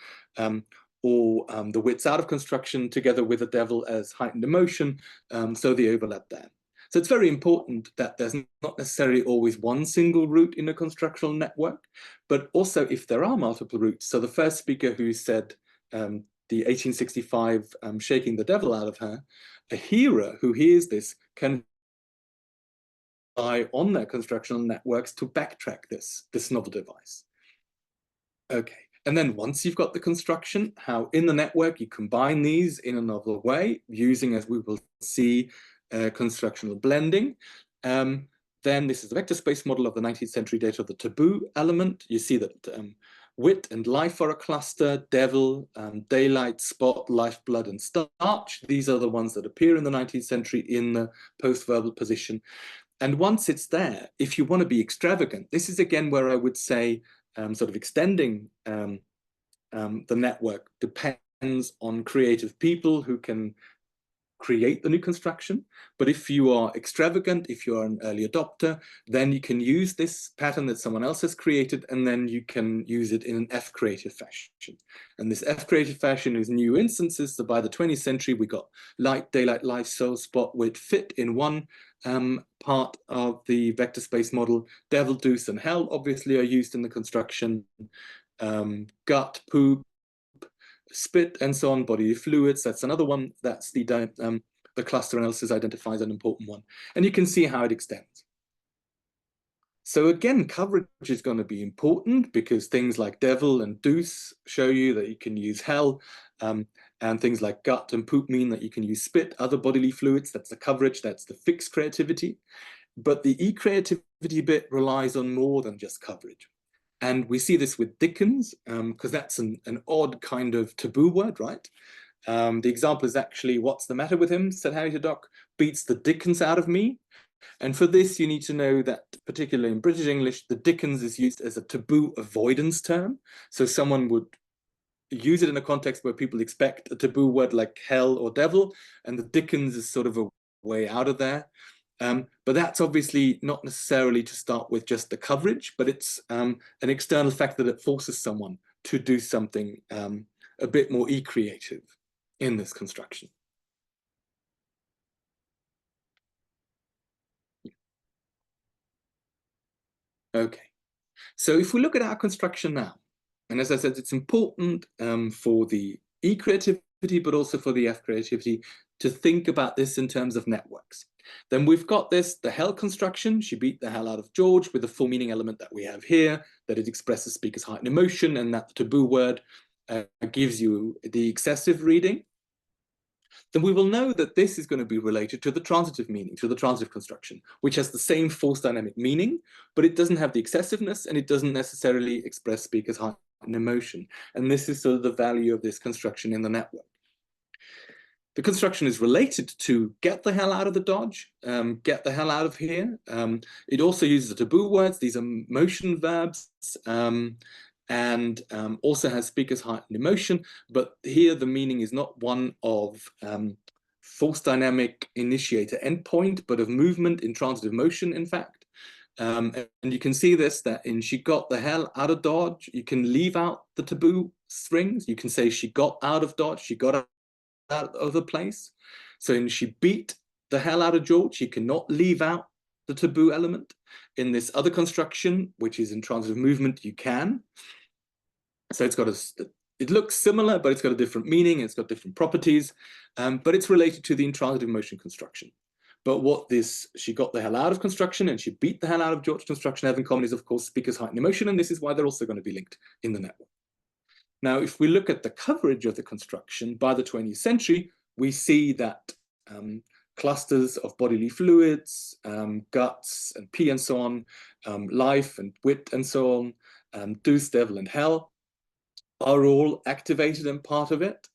Speaker 2: or the wits out of construction together with the devil as heightened emotion, so the overlap there. So it's very important that there's not necessarily always one single route in a constructional network, but also if there are multiple routes. So the first speaker who said the 1865 shaking the devil out of her, a hearer who hears this can rely on their constructional networks to backtrack this novel device. Okay, and then once you've got the construction, how in the network you combine these in a novel way, using, as we will see, constructional blending. Then this is the vector space model of the 19th century data of the taboo element. You see that wit and life are a cluster, devil, daylight, spot, lifeblood, and starch. These are the ones that appear in the 19th century in the post-verbal position. And once it's there, if you want to be extravagant, this is again where I would say sort of extending the network depends on creative people who can create the new construction. But if you are extravagant, if you are an early adopter, then you can use this pattern that someone else has created, and then you can use it in an F creative fashion. And this F creative fashion is new instances. So by the 20th century, we got light, daylight, life, soul, spot, wit, fit in one part of the vector space model. Devil, deuce, and hell obviously are used in the construction. Gut, poop, spit, and so on, bodily fluids, that's another one. That's the cluster analysis identifies an important one. And you can see how it extends. So again, coverage is going to be important because things like devil and deuce show you that you can use hell, and things like gut and poop mean that you can use spit, other bodily fluids. That's the coverage, that's the fixed creativity. But the e-creativity bit relies on more than just coverage. And we see this with Dickens, because that's an odd kind of taboo word, right? The example is actually, what's the matter with him, said Harry to Doc, beats the Dickens out of me. And for this, you need to know that, particularly in British English, the Dickens is used as a taboo avoidance term. So someone would use it in a context where people expect a taboo word like hell or devil, and the Dickens is sort of a way out of there. But that's obviously not necessarily to start with just the coverage, but it's an external factor that forces someone to do something a bit more e-creative in this construction. Okay, so if we look at our construction now, and as I said, it's important for the e-creativity, but also for the F-creativity to think about this in terms of networks. Then we've got this, the hell construction, she beat the hell out of George, with the full meaning element that we have here, that it expresses speaker's heightened emotion, and that the taboo word gives you the excessive reading. then we will know that this is going to be related to the transitive meaning, to the transitive construction, which has the same force dynamic meaning, but it doesn't have the excessiveness and it doesn't necessarily express speaker's height and emotion. And this is sort of the value of this construction in the network. The construction is related to get the hell out of the Dodge, get the hell out of here. It also uses the taboo words. These are motion verbs, and also has speaker's height and emotion. But here the meaning is not one of force dynamic initiator endpoint, but of movement in transitive motion, in fact. And you can see this, that in she got the hell out of Dodge, you can leave out the taboo strings. You can say she got out of Dodge, she got out of the place. So in she beat the hell out of George, you cannot leave out the taboo element. In this other construction, which is in transitive movement, you can. So it's got it looks similar, but it's got a different meaning, it's got different properties, but it's related to the intransitive motion construction. But what this she got the hell out of construction and she beat the hell out of George construction have in common is, of course, speaker's height and emotion, and this is why they're also going to be linked in the network. Now, if we look at the coverage of the construction by the 20th century, we see that clusters of bodily fluids, guts and pee and so on, life and wit and so on, deuce, devil and hell are all activated and part of it.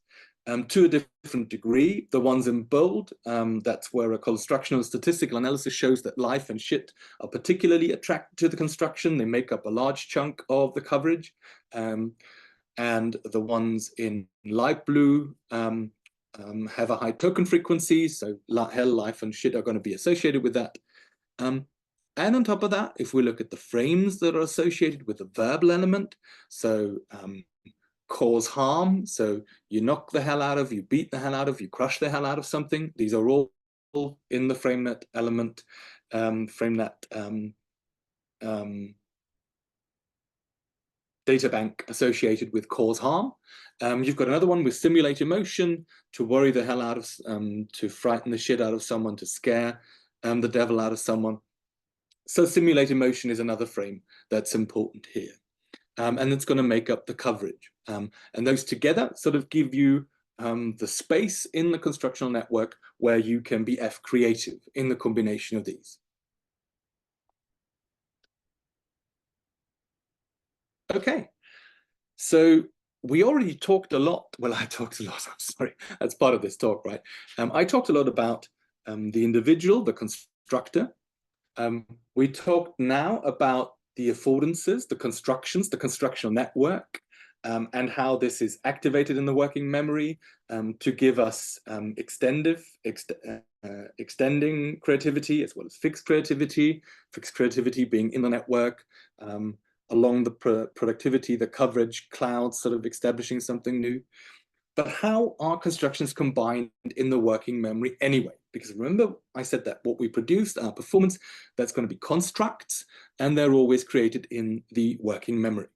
Speaker 2: To a different degree. The ones in bold, that's where a constructional statistical analysis shows that life and shit are particularly attracted to the construction. They make up a large chunk of the coverage. And the ones in light blue have a high token frequency, so hell, life, and shit are going to be associated with that. And on top of that, if we look at the frames that are associated with the verbal element, so cause harm, so you knock the hell out of, you beat the hell out of, you crush the hell out of something, these are all in the FrameNet element, FrameNet data bank associated with cause harm. You've got another one with simulate emotion, to worry the hell out of, to frighten the shit out of someone, to scare the devil out of someone. So simulate emotion is another frame that's important here. And it's going to make up the coverage. And those together sort of give you the space in the constructional network where you can be F creative in the combination of these. Okay, so we already talked a lot. Well, I talked a lot, I'm sorry. That's part of this talk, right? I talked a lot about the individual, the constructor. We talked now about the affordances, the constructions, the constructional network, and how this is activated in the working memory to give us extending creativity as well as fixed creativity being in the network, along the productivity, the coverage, clouds sort of establishing something new. But how are constructions combined in the working memory anyway? Because remember, I said that what we produced, our performance, that's going to be constructs, and they're always created in the working memory.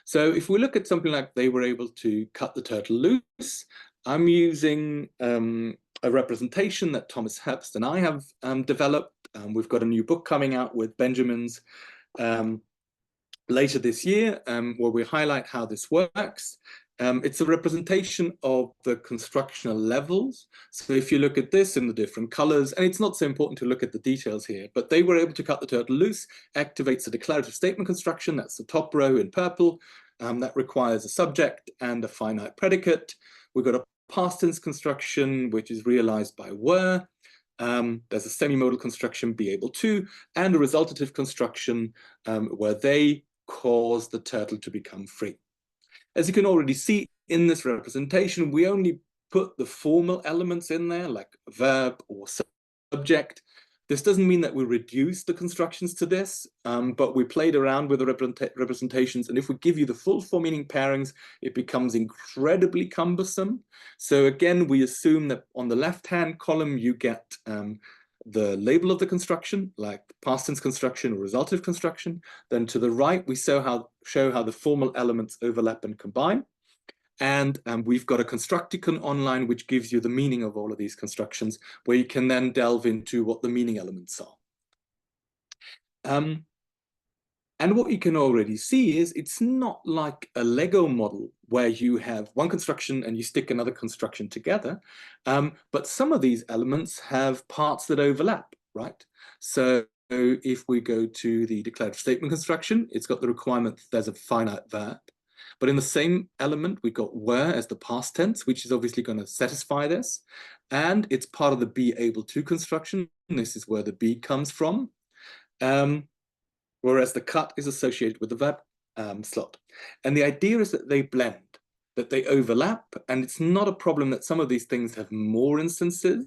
Speaker 2: So if we look at something like they were able to cut the turtle loose, I'm using a representation that Thomas Herbst and I have developed. We've got a new book coming out with Benjamin's later this year, where we highlight how this works. It's a representation of the constructional levels. So if you look at this in the different colors, and it's not so important to look at the details here, but they were able to cut the turtle loose, activates a declarative statement construction, that's the top row in purple, that requires a subject and a finite predicate. We've got a past tense construction, which is realized by were. There's a semi-modal construction, be able to, and a resultative construction where they cause the turtle to become free. As you can already see in this representation, we only put the formal elements in there, like verb or subject. This doesn't mean that we reduce the constructions to this, but we played around with the representations. And if we give you the full four meaning pairings, it becomes incredibly cumbersome. So again, we assume that on the left-hand column, you get the label of the construction, like past tense construction or resultative construction. Then to the right, we show how the formal elements overlap and combine. And we've got a Constructicon online, which gives you the meaning of all of these constructions, where you can then delve into what the meaning elements are. And what you can already see is it's not like a Lego model where you have one construction and you stick another construction together, but some of these elements have parts that overlap, right? So if we go to the declarative statement construction, it's got the requirement that there's a finite verb. But in the same element, we've got were as the past tense, which is obviously going to satisfy this. And it's part of the be able to construction. This is where the be comes from. Whereas the cut is associated with the verb slot. And the idea is that they blend, that they overlap, and it's not a problem that some of these things have more instances,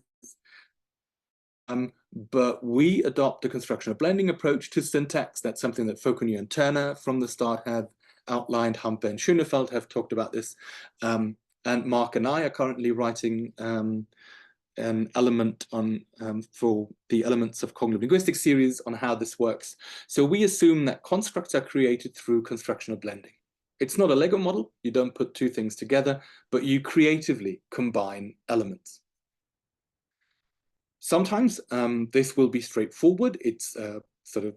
Speaker 2: but we adopt a constructional blending approach to syntax. That's something that Fauconnier and Turner from the start have outlined. Humpe and Schoenefeld have talked about this. And Mark and I are currently writing an element on for the Elements of Cognitive Linguistics series on how this works. So we assume that constructs are created through constructional blending. It's not a Lego model. You don't put two things together, but you creatively combine elements. Sometimes this will be straightforward. It's sort of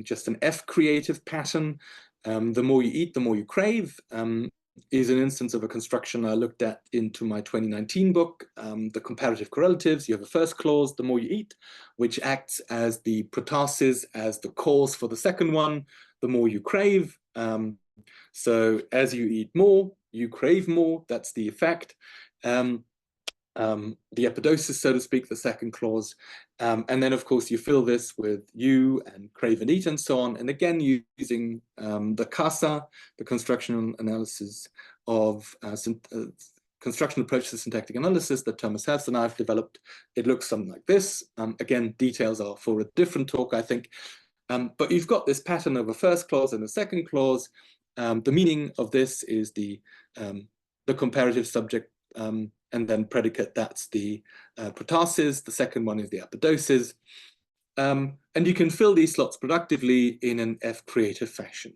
Speaker 2: just an F creative pattern. The more you eat, the more you crave. Is an instance of a construction I looked at into my 2019 book, the comparative correlatives. You have a first clause, the more you eat, which acts as the protasis, as the cause for the second one, the more you crave. So as you eat more, you crave more, that's the effect. The epidosis, so to speak, the second clause. And then, of course, you fill this with you and crave and eat and so on. And again, using the COSE, the constructional analysis of construction approach to syntactic analysis that Thomas Hertz and I have developed. It looks something like this. Again, details are for a different talk, I think. But you've got this pattern of a first clause and a second clause. The meaning of this is the comparative subject and then predicate, that's the protasis. The second one is the epidosis. And you can fill these slots productively in an F creative fashion.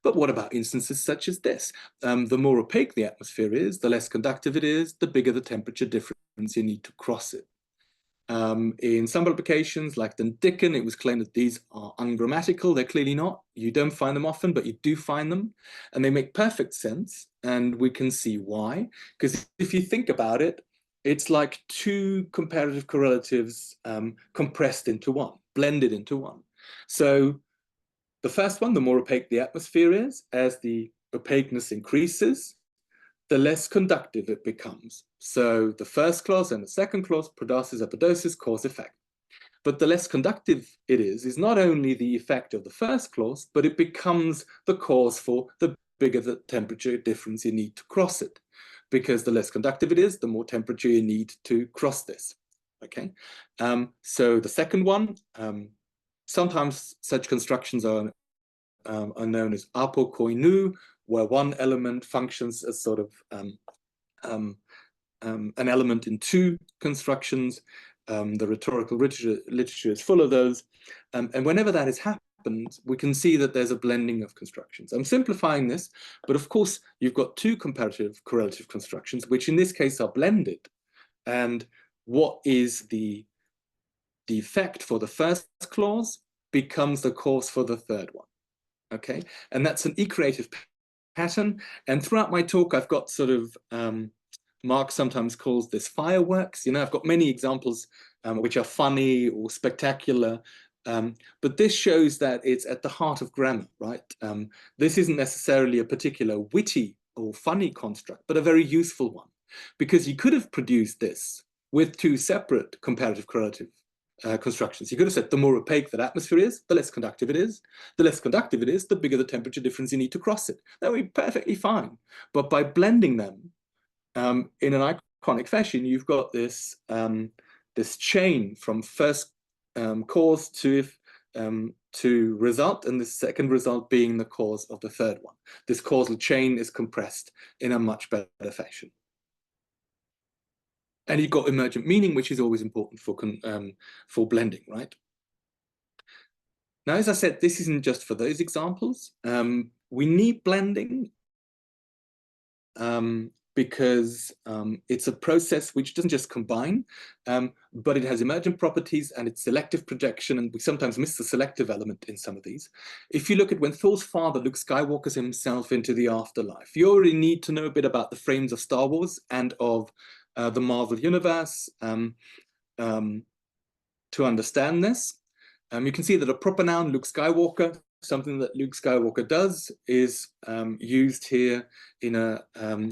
Speaker 2: But what about instances such as this? The more opaque the atmosphere is, the less conductive it is, the bigger the temperature difference you need to cross it. In some publications, like the Dickon, it was claimed that these are ungrammatical. They're clearly not. You don't find them often, but you do find them. And they make perfect sense. And we can see why. Because if you think about it, it's like two comparative correlatives compressed into one, blended into one. So the first one, the more opaque the atmosphere is, as the opaqueness increases, the less conductive it becomes. So the first clause and the second clause, protasis, epidosis, cause, effect. But the less conductive it is not only the effect of the first clause, but it becomes the cause for the bigger the temperature difference you need to cross it. Because the less conductive it is, the more temperature you need to cross this. Okay. So the second one, sometimes such constructions are known as apokoinu, where one element functions as sort of an element in two constructions. The rhetorical literature is full of those. And whenever that has happened, we can see that there's a blending of constructions. I'm simplifying this, but of course, you've got two comparative correlative constructions, which in this case are blended. And what is the effect for the first clause becomes the cause for the third one. Okay, and that's an e-creative pattern. And throughout my talk, I've got sort of, Mark sometimes calls this fireworks. You know, I've got many examples which are funny or spectacular, but this shows that it's at the heart of grammar, right? This isn't necessarily a particular witty or funny construct, but a very useful one, because you could have produced this with two separate comparative correlative constructions. You could have said the more opaque that atmosphere is, the less conductive it is. The less conductive it is, the bigger the temperature difference you need to cross it. That would be perfectly fine. But by blending them in an iconic fashion, you've got this this chain from first cause to result, and the second result being the cause of the third one. This causal chain is compressed in a much better fashion. And you've got emergent meaning, which is always important for blending, right? Now, as I said, this isn't just for those examples. We need blending because it's a process which doesn't just combine, but it has emergent properties and it's selective projection, and we sometimes miss the selective element in some of these. If you look at when Thor's father, Luke Skywalker, himself into the afterlife, you already need to know a bit about the frames of Star Wars and of the Marvel Universe to understand this. You can see that a proper noun, Luke Skywalker, something that Luke Skywalker does, is used here in a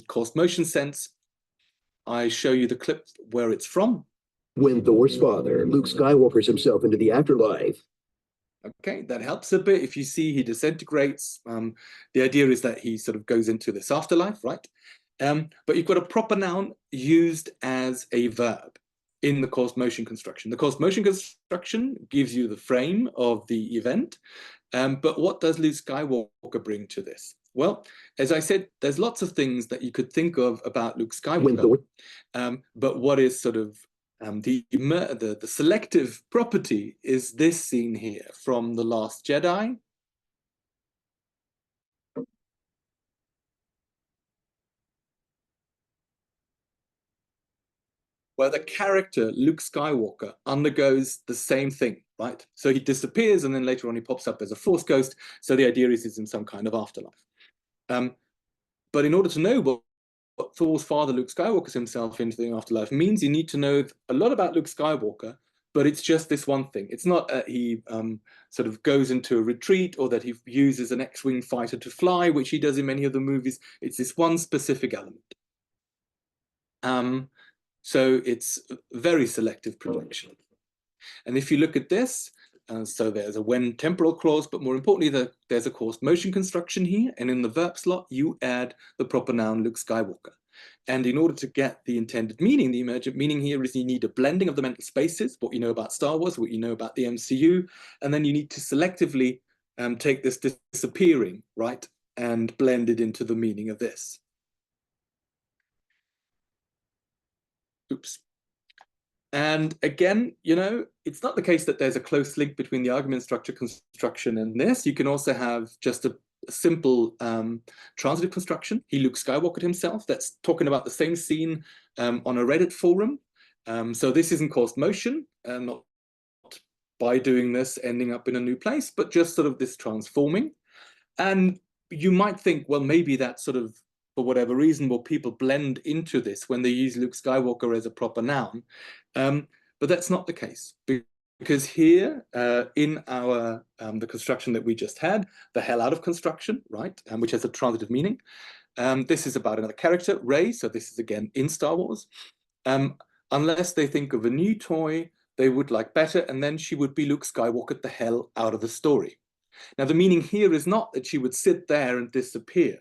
Speaker 2: caused motion sense. I show you the clip where it's from.
Speaker 1: When Thor's father, Luke, Skywalkers himself into the afterlife.
Speaker 2: Okay, that helps a bit. If you see he disintegrates, the idea is that he sort of goes into this afterlife, right? But you've got a proper noun used as a verb in the caused motion construction. The caused motion construction gives you the frame of the event, but what does Luke Skywalker bring to this? Well, as I said, there's lots of things that you could think of about Luke Skywalker, but what is sort of the selective property is this scene here from The Last Jedi. Where the character, Luke Skywalker, undergoes the same thing, right? So he disappears and then later on he pops up as a Force ghost. So the idea is he's in some kind of afterlife. But in order to know what Thor's father, Luke Skywalker, himself into the afterlife means, you need to know a lot about Luke Skywalker, but it's just this one thing. It's not he sort of goes into a retreat or that he uses an X-Wing fighter to fly, which he does in many of the movies. It's this one specific element. So it's very selective projection. And if you look at this, so there's a when temporal clause, but more importantly, there's a caused motion construction here. And in the verb slot, you add the proper noun Luke Skywalker. And in order to get the intended meaning, the emergent meaning here is you need a blending of the mental spaces, what you know about Star Wars, what you know about the MCU, and then you need to selectively take this disappearing, right, and blend it into the meaning of this. Oops. And again, you know, it's not the case that there's a close link between the argument structure construction and this. You can also have just a simple transitive construction. He, Luke Skywalker himself, that's talking about the same scene on a Reddit forum. So this isn't caused motion, not by doing this ending up in a new place, but just sort of this transforming. And you might think, well, maybe that's sort of, for whatever reason, will people blend into this when they use Luke Skywalker as a proper noun? But that's not the case, because here in our the construction that we just had, the hell out of construction, right, which has a transitive meaning. This is about another character, Rey. So this is again in Star Wars. Unless they think of a new toy they would like better, and then she would be Luke Skywalker the hell out of the story. Now the meaning here is not that she would sit there and disappear.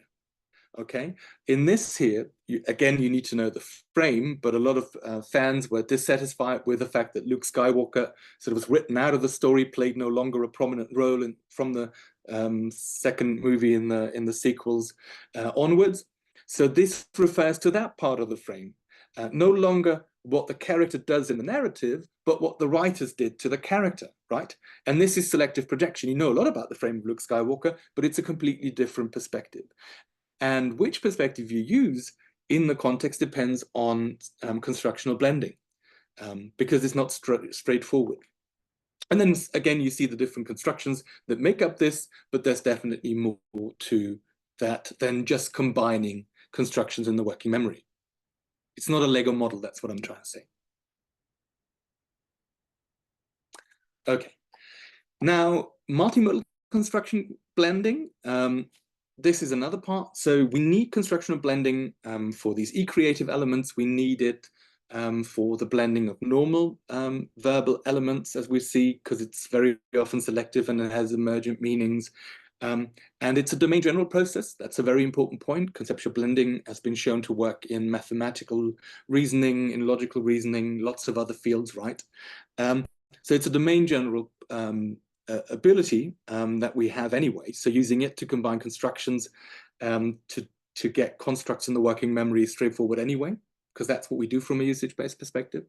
Speaker 2: Okay, in this here, again, you need to know the frame, but a lot of fans were dissatisfied with the fact that Luke Skywalker sort of was written out of the story, played no longer a prominent role from the second movie in the sequels onwards. So this refers to that part of the frame, no longer what the character does in the narrative, but what the writers did to the character, right? And this is selective projection. You know a lot about the frame of Luke Skywalker, but it's a completely different perspective. And which perspective you use in the context depends on constructional blending, because it's not straightforward. And then again, you see the different constructions that make up this, but there's definitely more to that than just combining constructions in the working memory. It's not a Lego model, that's what I'm trying to say. Okay, now multimodal construction blending. This is another part. So we need constructional blending for these e-creative elements. We need it for the blending of normal verbal elements, as we see, because it's very often selective and it has emergent meanings. And it's a domain general process. That's a very important point. Conceptual blending has been shown to work in mathematical reasoning, in logical reasoning, lots of other fields, right? So it's a domain general ability that we have anyway. So using it to combine constructions to get constructs in the working memory is straightforward anyway, because that's what we do from a usage-based perspective.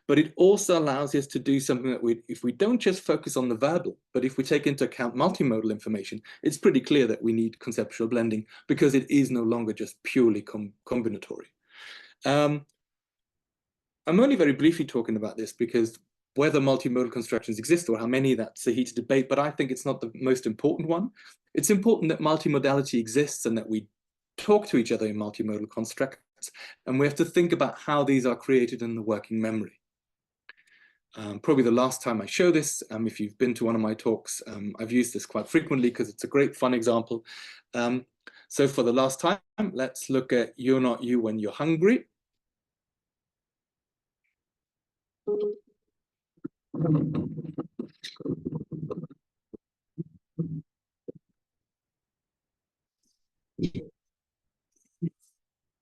Speaker 2: But it also allows us to do something that if we don't just focus on the verbal, but if we take into account multimodal information, it's pretty clear that we need conceptual blending because it is no longer just purely combinatory. I'm only very briefly talking about this because whether multimodal constructions exist or how many, that's a heated debate, but I think it's not the most important one. It's important that multimodality exists and that we talk to each other in multimodal constructs, and we have to think about how these are created in the working memory. Probably the last time I show this, if you've been to one of my talks, I've used this quite frequently because it's a great fun example. So for the last time, let's look at you're not you when you're hungry.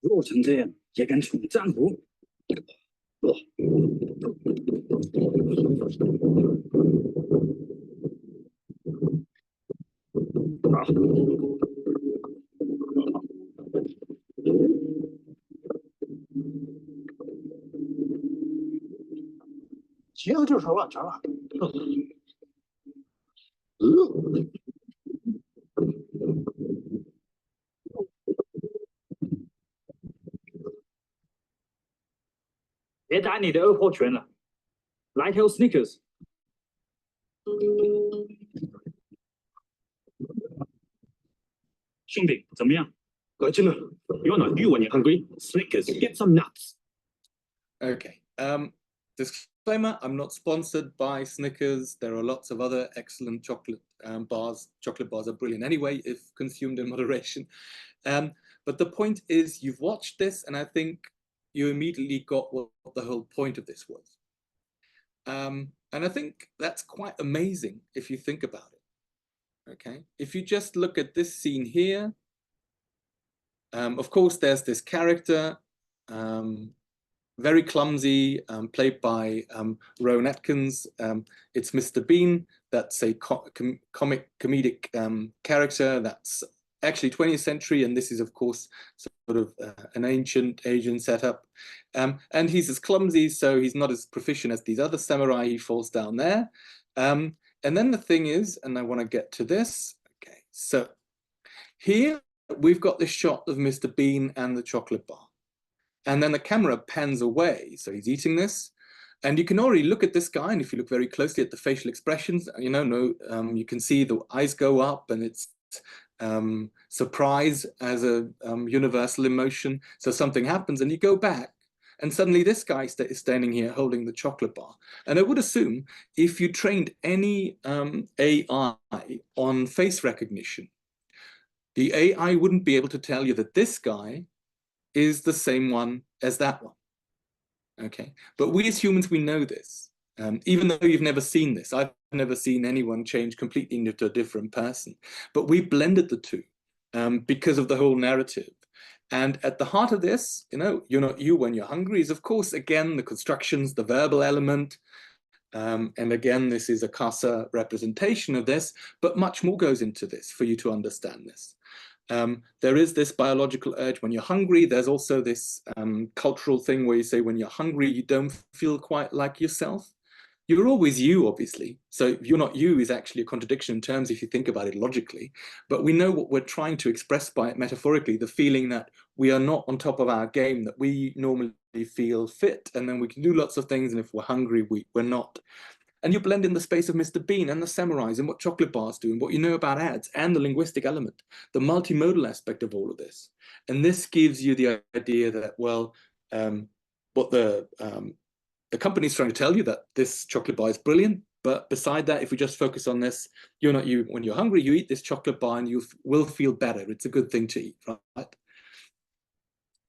Speaker 3: 弱成这样也敢闯江湖，其实就是乱成了。别打你的二破拳了，来条 Snickers。兄弟，怎么样？
Speaker 1: 改进了。
Speaker 3: You're not you when you're hungry. Snickers, get some nuts.
Speaker 2: Okay. Disclaimer: I'm not sponsored by Snickers. There are lots of other excellent chocolate bars. Chocolate bars are brilliant anyway, if consumed in moderation. But the point is, you've watched this, and I think you immediately got what the whole point of this was. And I think that's quite amazing if you think about it. Okay, if you just look at this scene here, of course, there's this character, very clumsy, played by Rowan Atkins. It's Mr. Bean. That's a comedic character that's actually 20th century, and this is, of course, sort of an ancient Asian setup. And he's as clumsy, so he's not as proficient as these other samurai. He falls down there. And then the thing is, and I want to get to this. Okay, so here we've got this shot of Mr. Bean and the chocolate bar. And then the camera pans away, so he's eating this. And you can already look at this guy, and if you look very closely at the facial expressions, you can see the eyes go up, and it's surprise as a universal emotion. So something happens, and you go back, and suddenly this guy is standing here holding the chocolate bar. And I would assume if you trained any AI on face recognition, the AI wouldn't be able to tell you that this guy is the same one as that one. Okay, but we as humans, we know this. Even though you've never seen this, I've never seen anyone change completely into a different person. But we blended the two because of the whole narrative. And at the heart of this, you're not you when you're hungry is, of course, again, the constructions, the verbal element. And again, this is a COSE representation of this, but much more goes into this for you to understand this. There is this biological urge when you're hungry. There's also this cultural thing where you say when you're hungry, you don't feel quite like yourself. You're always you, obviously. So you're not you is actually a contradiction in terms if you think about it logically. But we know what we're trying to express by it metaphorically, the feeling that we are not on top of our game, that we normally feel fit, and then we can do lots of things, and if we're hungry, we're not. And you blend in the space of Mr. Bean and the samurais and what chocolate bars do and what you know about ads and the linguistic element, the multimodal aspect of all of this. And this gives you the idea that, well, what the company's trying to tell you that this chocolate bar is brilliant. But beside that, if we just focus on this, you're not you when you're hungry, you eat this chocolate bar and you will feel better. It's a good thing to eat, right?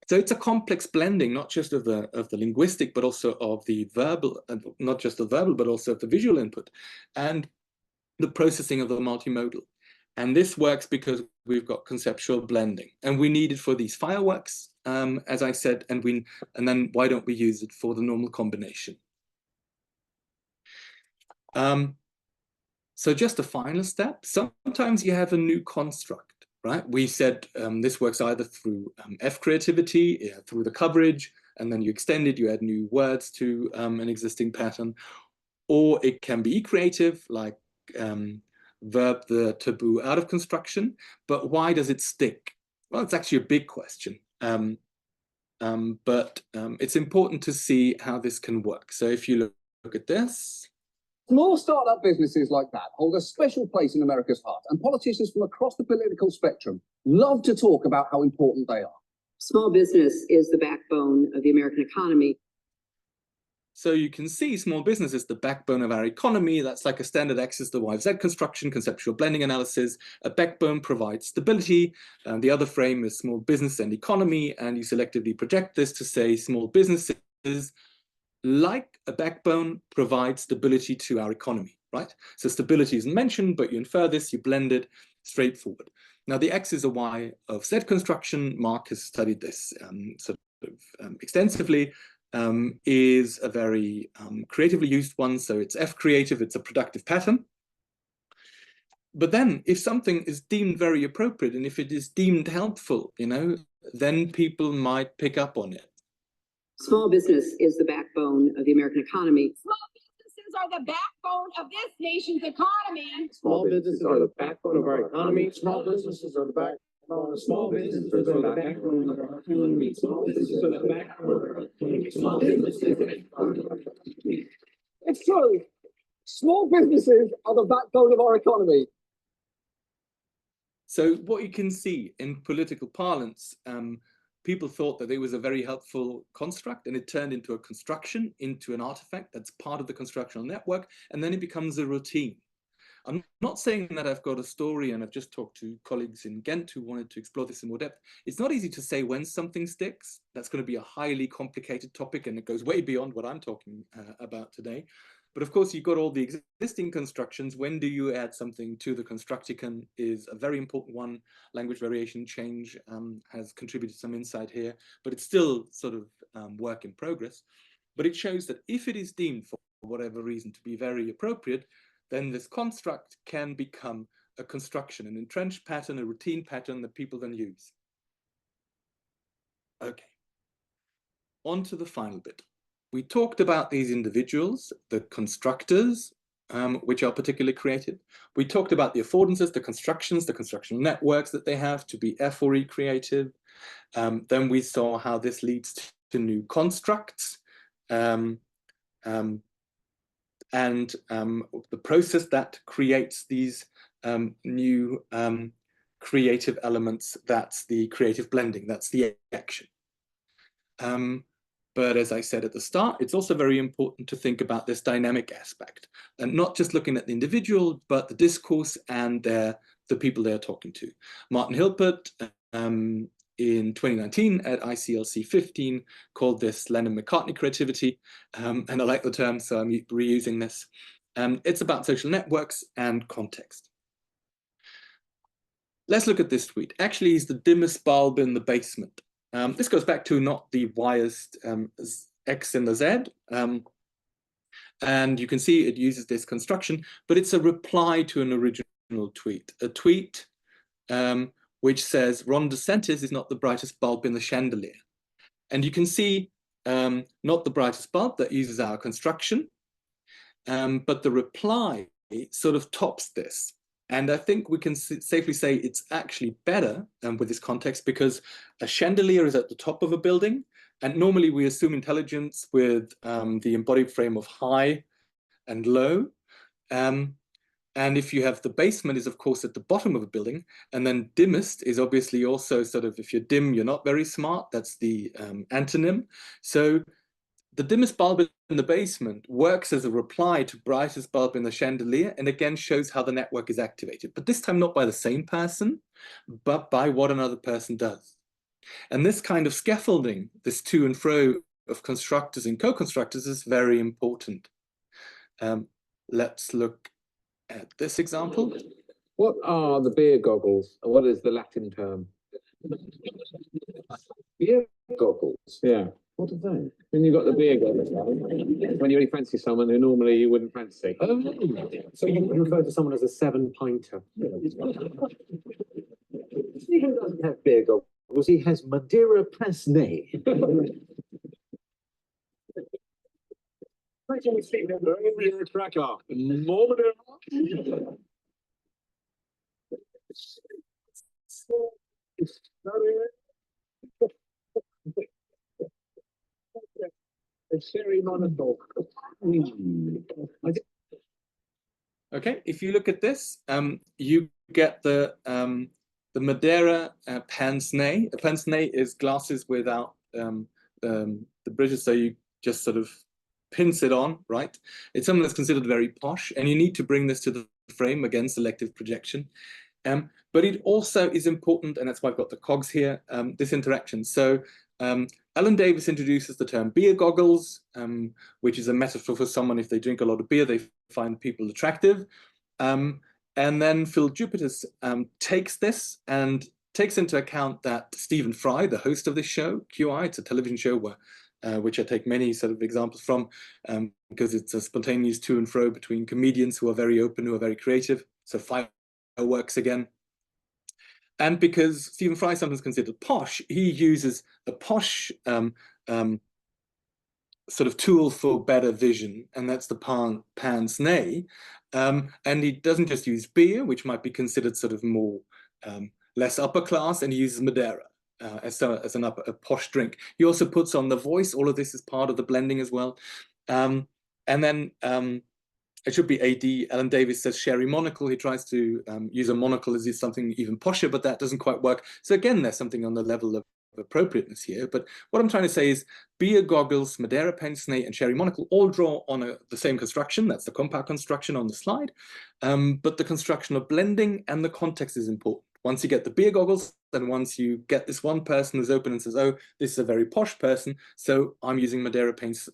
Speaker 2: So it's a complex blending, not just of the linguistic, but also of the verbal, not just the verbal, but also of the visual input and the processing of the multimodal. And this works because we've got conceptual blending, and we need it for these fireworks, as I said, and then why don't we use it for the normal combination? So just a final step. Sometimes you have a new construct, right? We said this works either through F creativity, through the coverage, and then you extend it, you add new words to an existing pattern. Or it can be creative, like verb the taboo out of construction. But why does it stick? Well, it's actually a big question. But it's important to see how this can work. So if you look at this.
Speaker 4: Small startup businesses like that hold a special place in America's heart, and politicians from across the political spectrum love to talk about how important they are.
Speaker 5: Small business is the backbone of the American economy.
Speaker 2: So you can see small business is the backbone of our economy. That's like a standard X is the Y of Z construction, conceptual blending analysis. A backbone provides stability. And the other frame is small business and economy. And you selectively project this to say small businesses, like a backbone, provide stability to our economy, right? So stability isn't mentioned, but you infer this, you blend it, straightforward. Now the X is a Y of Z construction. Mark has studied this extensively. Is a very creatively used one. So it's F creative, it's a productive pattern. But then if something is deemed very appropriate and if it is deemed helpful, you know, then people might pick up on it.
Speaker 5: Small business is the backbone of the American economy.
Speaker 6: Small businesses are the backbone of this nation's economy.
Speaker 1: Small businesses are the backbone of our economy. Small businesses are the backbone. Small businesses are the backbone of our economy. Small businesses are the backbone of our economy. Small businesses are the backbone of our economy.
Speaker 4: It's true. Small businesses are the backbone of our economy.
Speaker 2: So what you can see in political parlance, people thought that it was a very helpful construct, and it turned into a construction, into an artifact that's part of the constructional network, and then it becomes a routine. I'm not saying that I've got a story, and I've just talked to colleagues in Ghent who wanted to explore this in more depth. It's not easy to say when something sticks. That's going to be a highly complicated topic, and it goes way beyond what I'm talking about today. But of course, you've got all the existing constructions. When do you add something to the constructicon is a very important one. Language variation change has contributed some insight here, but it's still sort of work in progress. But it shows that if it is deemed for whatever reason to be very appropriate, then this construct can become a construction, an entrenched pattern, a routine pattern that people then use. Okay, on to the final bit. We talked about these individuals, the constructors, which are particularly creative. We talked about the affordances, the constructions, the constructional networks that they have to be F or E creative. Then we saw how this leads to new constructs and the process that creates these new creative elements. That's the creative blending, that's the action. But as I said at the start, it's also very important to think about this dynamic aspect and not just looking at the individual, but the discourse and the people they're talking to. Martin Hilpert in 2019 at ICLC 15 called this Lennon-McCartney creativity. And I like the term, so I'm reusing this. It's about social networks and context. Let's look at this tweet. Actually, he's the dimmest bulb in the basement. This goes back to not the Yest X in the Z. And you can see it uses this construction, but it's a reply to an original tweet. A tweet which says, Ron DeSantis is not the brightest bulb in the chandelier. And you can see not the brightest bulb, that uses our construction, but the reply sort of tops this. And I think we can safely say it's actually better with this context, because a chandelier is at the top of a building, and normally we assume intelligence with the embodied frame of high and low. And if you have the basement is, of course, at the bottom of a building, and then dimmest is obviously also sort of, if you're dim, you're not very smart. That's the antonym. So the dimmest bulb in the basement works as a reply to brightest bulb in the chandelier, and again shows how the network is activated, but this time not by the same person, but by what another person does. And this kind of scaffolding, this to and fro of constructors and co-constructors, is very important. Let's look at this example.
Speaker 7: What are the beer goggles? What is the Latin term?
Speaker 1: Beer goggles.
Speaker 7: Yeah.
Speaker 1: What are they?
Speaker 7: When you've got the beer goggles, when you really fancy someone who normally you wouldn't fancy.
Speaker 1: Oh, so you would refer to someone as a 7-pinter. He doesn't have beer goggles, he has Madeira Pince-Nez.
Speaker 7: Cracker. Moment. It's very monocle.
Speaker 2: Okay, if you look at this, you get the Madeira pince nez. A pince nez is glasses without the bridges, so you just sort of pince it on, right? It's something that's considered very posh, and you need to bring this to the frame, again, selective projection. But it also is important, and that's why I've got the cogs here, this interaction. So Alan Davis introduces the term beer goggles, which is a metaphor for someone, if they drink a lot of beer, they find people attractive. And then Phil Jupiters takes this and takes into account that Stephen Fry, the host of this show, QI, it's a television show where, which I take many sort of examples from, because it's a spontaneous to and fro between comedians who are very open, who are very creative. So fireworks again. And because Stephen Fry is sometimes considered posh, he uses the posh sort of tool for better vision, and that's the pince nez. And he doesn't just use beer, which might be considered sort of more less upper class, and he uses Madeira as a posh drink. He also puts on the voice. All of this is part of the blending as well. And then it should be AD. Alan Davis says sherry monocle. He tries to use a monocle as if something even posher, but that doesn't quite work. So again, there's something on the level of appropriateness here. But what I'm trying to say is beer goggles, Madeira pince nez, and sherry monocle all draw on the same construction. That's the compound construction on the slide. But the construction of blending and the context is important. Once you get the beer goggles, and once you get this one person who's open and says, oh, this is a very posh person, so I'm using Madeira pince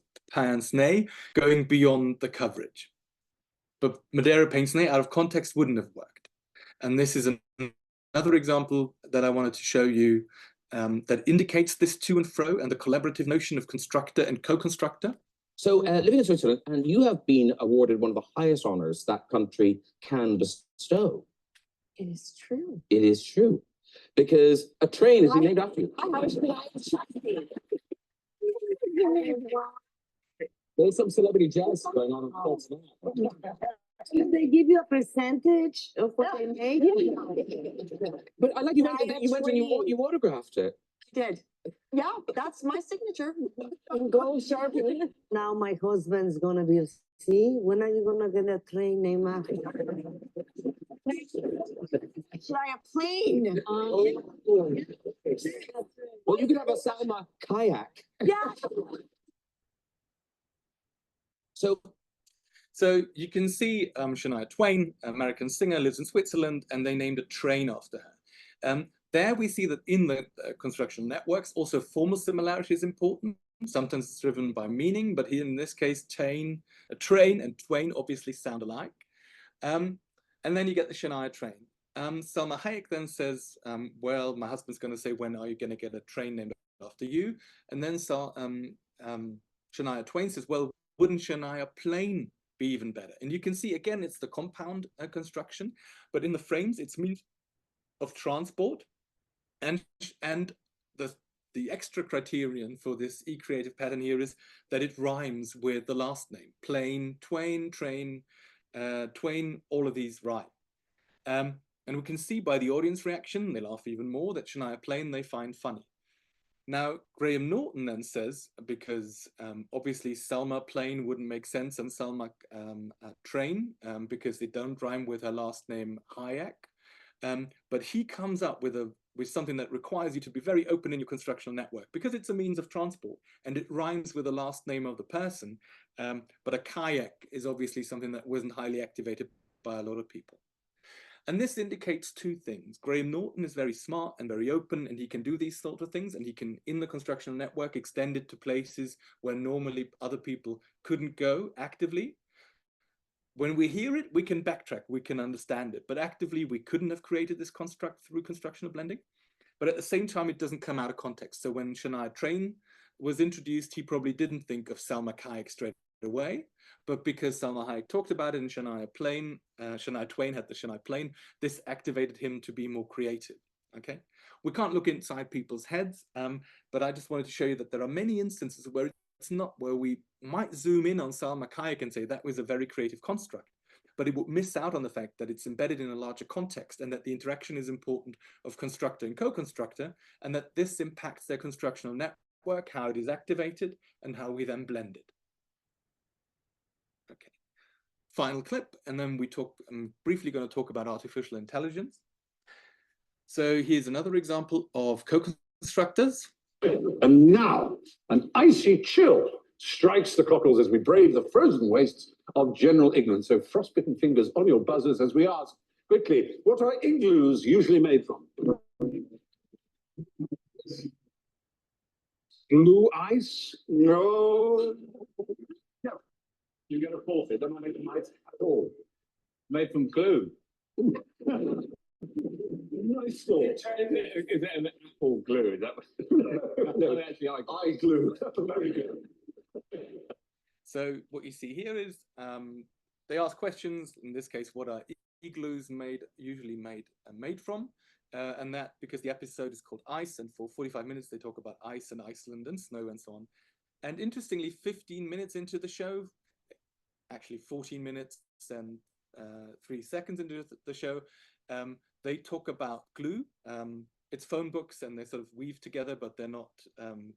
Speaker 2: nez, going beyond the coverage. But Madeira pince nez out of context wouldn't have worked. And this is another example that I wanted to show you that indicates this to and fro and the collaborative notion of constructor and co-constructor.
Speaker 8: So living in Switzerland, and you have been awarded one of the highest honors that country can bestow.
Speaker 6: It is true.
Speaker 8: It is true. Because a train is named after you. There's some celebrity jazz going on in France now.
Speaker 9: If they give you a percentage of what they make.
Speaker 8: But I like you went and you autographed it.
Speaker 9: I did. Yeah, that's my signature. In gold sharply. Now my husband's gonna be, see, when are you gonna get a train named after you? Fly a plane.
Speaker 8: Well, you could have a Salma kayak.
Speaker 9: Yeah.
Speaker 2: So you can see Shania Twain, American singer, lives in Switzerland, and they named a train after her. There we see that in the constructional networks, also formal similarity is important. Sometimes it's driven by meaning, but here in this case, train and Twain obviously sound alike. And then you get the Shania train. Salma Hayek then says, well, my husband's going to say, when are you going to get a train named after you? And then Shania Twain says, well, wouldn't Shania plane be even better? And you can see, again, it's the compound construction, but in the frames, it's means of transport. And the extra criterion for this e-creative pattern here is that it rhymes with the last name. Plane, Twain, train, Twain, all of these rhyme. And we can see by the audience reaction, they laugh even more, that Shania Plain they find funny. Now, Graham Norton then says, because obviously Selma Plain wouldn't make sense and Selma Train, because they don't rhyme with her last name Hayek. But he comes up with something that requires you to be very open in your constructional network, because it's a means of transport and it rhymes with the last name of the person. But a kayak is obviously something that wasn't highly activated by a lot of people. And this indicates two things. Graham Norton is very smart and very open, and he can do these sort of things, and he can, in the constructional network, extend it to places where normally other people couldn't go actively. When we hear it, we can backtrack, we can understand it, but actively we couldn't have created this construct through constructional blending. But at the same time, it doesn't come out of context. So when Shania Train was introduced, he probably didn't think of Salma Hayek straight away, but because Salma Hayek talked about it and Shania Twain had the Shania Plain, this activated him to be more creative. Okay, we can't look inside people's heads, but I just wanted to show you that there are many instances where it's not where we might zoom in on Salma Hayek and say that was a very creative construct, but it would miss out on the fact that it's embedded in a larger context and that the interaction is important of constructor and co-constructor, and that this impacts their constructional network, how it is activated, and how we then blend it. Okay, final clip, and then I'm briefly going to talk about artificial intelligence. So here's another example of co-constructors.
Speaker 10: And now, an icy chill strikes the cockles as we brave the frozen wastes of general ignorance. So frostbitten fingers on your buzzers as we ask, quickly, what are igloos usually made from? Glue ice? No. No. You get a forfeit. They're not made from ice at all. Made from glue. Nice thought. Is it an apple glue? Is that no, actually, I glue. Very good.
Speaker 2: So what you see here is they ask questions. In this case, what are igloos usually made from? And that because the episode is called Ice, and for 45 minutes they talk about ice and Iceland and snow and so on. And interestingly, 15 minutes into the show, actually 14 minutes and 3 seconds into the show, they talk about glue. It's phone books and they sort of weave together, but they're not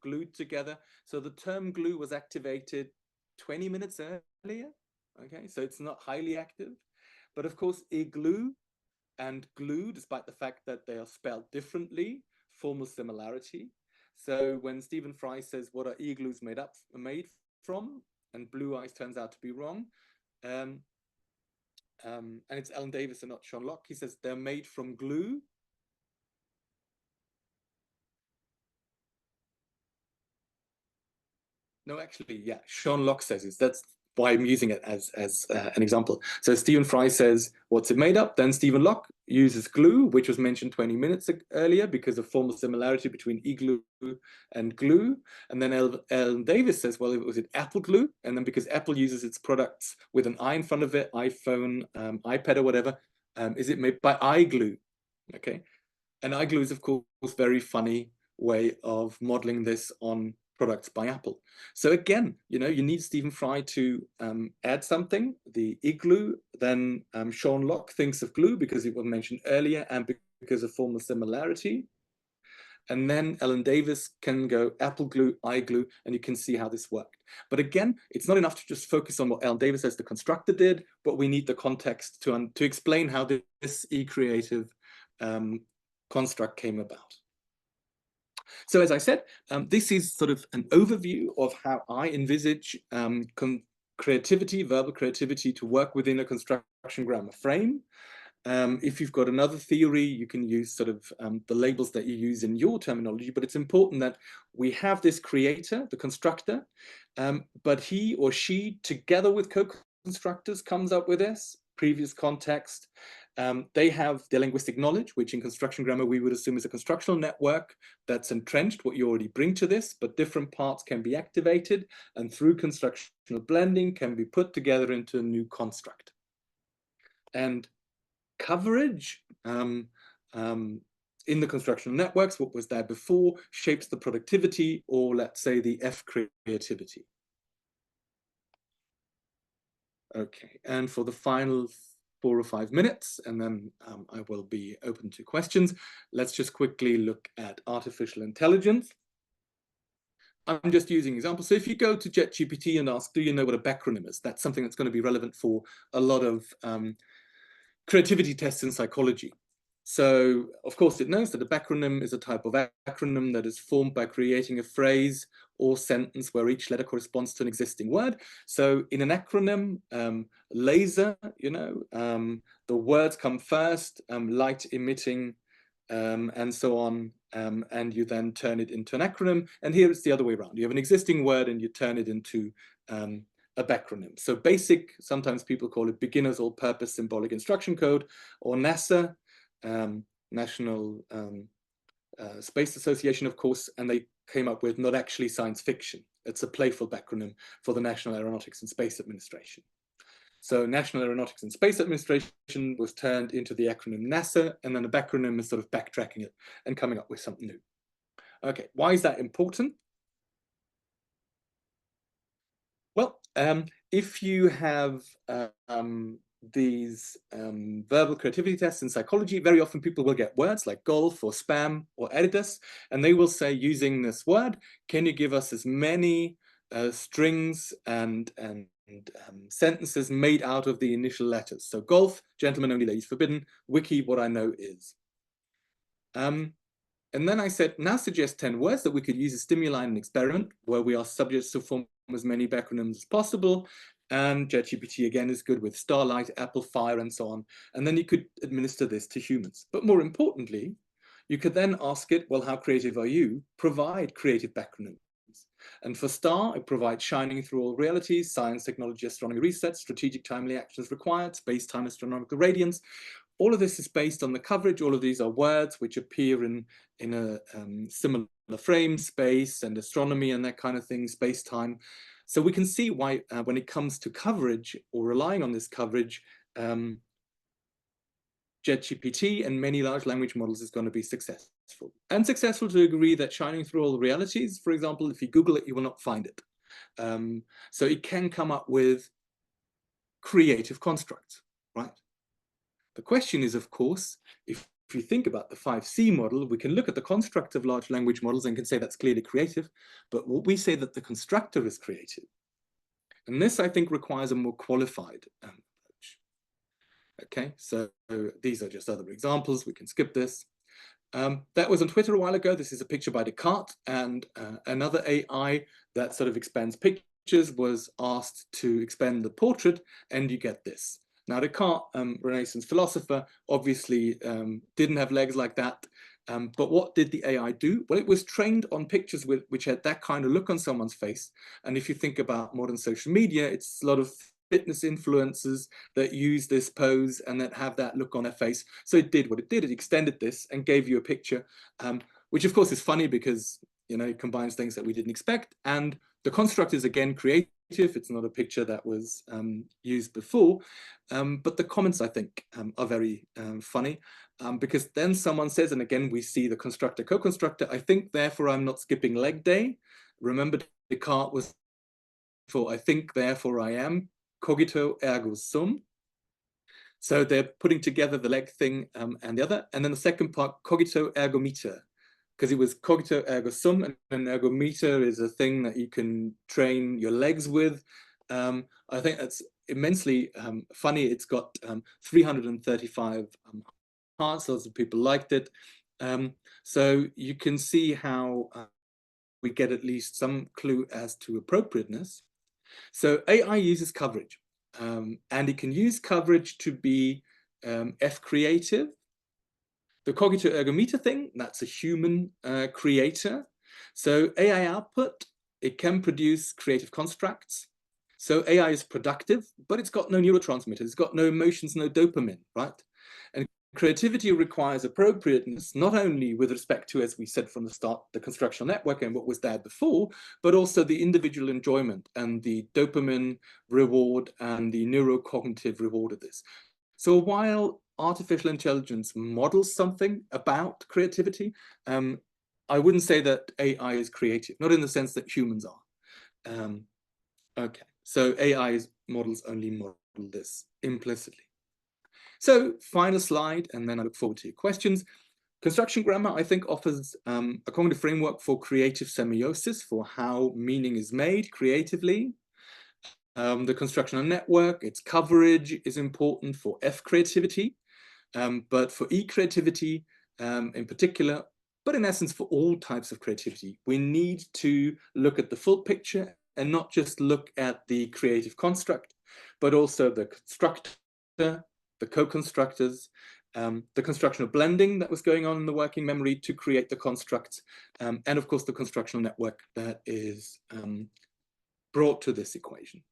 Speaker 2: glued together. So the term glue was activated 20 minutes earlier. Okay, so it's not highly active. But of course, igloo and glue, despite the fact that they are spelled differently, formal similarity. So when Stephen Fry says, what are igloos made from? And blue ice turns out to be wrong. And it's Alan Davis and not Sean Locke. He says they're made from glue. No, actually, yeah, Sean Locke says it. That's why I'm using it as an example. So Stephen Fry says, what's it made up? Then Stephen Locke uses glue, which was mentioned 20 minutes earlier because of formal similarity between igloo and glue. And then Alan Davis says, well, was it apple glue? And then because Apple uses its products with an I in front of it, iPhone, iPad or whatever, is it made by iGlue? Okay. And iGlue is, of course, a very funny way of modeling this on products by Apple. So again, you need Stephen Fry to add something, the igloo, then Sean Locke thinks of glue because it was mentioned earlier and because of formal similarity. And then Ellen Davis can go apple glue, iGlue, and you can see how this worked. But again, it's not enough to just focus on what Ellen Davis says the constructor did, but we need the context to explain how this e-creative construct came about. So as I said, this is sort of an overview of how I envisage creativity, verbal creativity, to work within a construction grammar frame. If you've got another theory, you can use sort of the labels that you use in your terminology, but it's important that we have this creator, the constructor, but he or she, together with co-constructors, comes up with this previous context. They have their linguistic knowledge, which in construction grammar we would assume is a constructional network that's entrenched what you already bring to this, but different parts can be activated and through constructional blending can be put together into a new construct. And coverage in the constructional networks, what was there before, shapes the productivity, or let's say the F creativity. Okay, and for the final 4 or 5 minutes, and then I will be open to questions. Let's just quickly look at artificial intelligence. I'm just using examples. So if you go to JetGPT and ask, do you know what a backronym is? That's something that's going to be relevant for a lot of creativity tests in psychology. So, of course, it knows that a backronym is a type of acronym that is formed by creating a phrase or sentence where each letter corresponds to an existing word. So in an acronym, laser, the words come first, light emitting, and so on, and you then turn it into an acronym. And here it's the other way around. You have an existing word and you turn it into a backronym. So BASIC, sometimes people call it Beginner's All-Purpose Symbolic Instruction Code, or NASA, National Space Association, of course, and they came up with not actually science fiction. It's a playful backronym for the National Aeronautics and Space Administration. So National Aeronautics and Space Administration was turned into the acronym NASA, and then the backronym is sort of backtracking it and coming up with something new. Okay, why is that important? if you have these verbal creativity tests in psychology, very often people will get words like golf or spam or Adidas, and they will say, using this word, can you give us as many strings and sentences made out of the initial letters? So golf, gentlemen only, ladies forbidden. Wiki, what I know is. And then I said, now suggest 10 words that we could use as stimuli in an experiment where we are subjects to form as many backronyms as possible. And ChatGPT again is good with starlight, apple, fire, and so on. And then you could administer this to humans. But more importantly, you could then ask it, well, how creative are you? Provide creative backronyms. And for STAR, it provides shining through all realities, science, technology, astronomy research, strategic timely actions required, space-time astronomical radiance. All of this is based on the coverage. All of these are words which appear in a similar frame, space and astronomy and that kind of thing, space-time. So we can see why, when it comes to coverage or relying on this coverage, ChatGPT and many large language models is going to be successful. And successful to a degree that shining through all the realities, for example, if you Google it, you will not find it. So it can come up with creative constructs, right? The question is, of course, if you think about the 5C model, we can look at the construct of large language models and can say that's clearly creative, but what we say that the constructor is creative. And this, I think, requires a more qualified approach. Okay, so these are just other examples. We can skip this. That was on Twitter a while ago. This is a picture by Descartes, and another AI that sort of expands pictures was asked to expand the portrait, and you get this. Now, Descartes, Renaissance philosopher, obviously didn't have legs like that. But what did the AI do? Well, it was trained on pictures which had that kind of look on someone's face. And if you think about modern social media, it's a lot of fitness influencers that use this pose and that have that look on their face. So it did what it did. It extended this and gave you a picture, which of course is funny because, you know, it combines things that we didn't expect. And the construct is again creative. It's not a picture that was used before, but the comments, I think, are very funny because then someone says, and again, we see the constructor, co-constructor, I think, therefore, I'm not skipping leg day. Remember, Descartes was for I think, therefore I am, cogito ergo sum. So they're putting together the leg thing and the other. And then the second part, cogito ergo meter, because it was cogito ergo sum, and an ergometer is a thing that you can train your legs with. I think that's immensely funny. It's got 335 hearts, lots of people liked it. So you can see how we get at least some clue as to appropriateness. So AI uses coverage, and it can use coverage to be F creative. The cogito ergo meter thing, that's a human creator. So AI output, it can produce creative constructs. So AI is productive, but it's got no neurotransmitters, it's got no emotions, no dopamine, right? And creativity requires appropriateness, not only with respect to, as we said from the start, the constructional network and what was there before, but also the individual enjoyment and the dopamine reward and the neurocognitive reward of this. So while artificial intelligence models something about creativity, I wouldn't say that AI is creative, not in the sense that humans are. Okay, so AI models only model this implicitly. So final slide, and then I look forward to your questions. Construction grammar, I think, offers a cognitive framework for creative semiosis, for how meaning is made creatively. The constructional network, its coverage is important for F creativity, but for E creativity in particular, but in essence for all types of creativity, we need to look at the full picture and not just look at the creative construct, but also the constructor, the co-constructors, the constructional blending that was going on in the working memory to create the constructs, and of course the constructional network that is brought to this equation.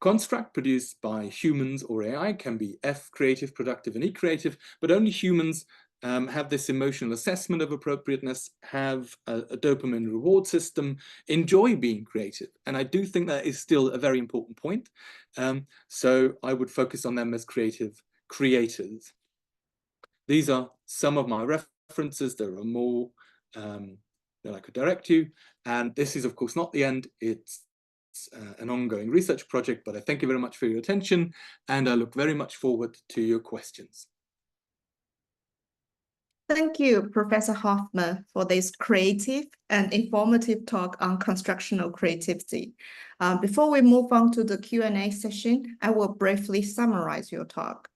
Speaker 2: Construct produced by humans or AI can be F creative, productive, and E creative, but only humans have this emotional assessment of appropriateness, have a dopamine reward system, enjoy being creative. And I do think that is still a very important point. So I would focus on them as creative creators. These are some of my references. There are more that I could direct you. And this is, of course, not the end. It's an ongoing research project, but I thank you very much for your attention, and I look very much forward to your questions.
Speaker 11: Thank you, Professor Hoffmann, for this creative and informative talk on constructional creativity. Before we move on to the Q&A session, I will briefly summarize your talk.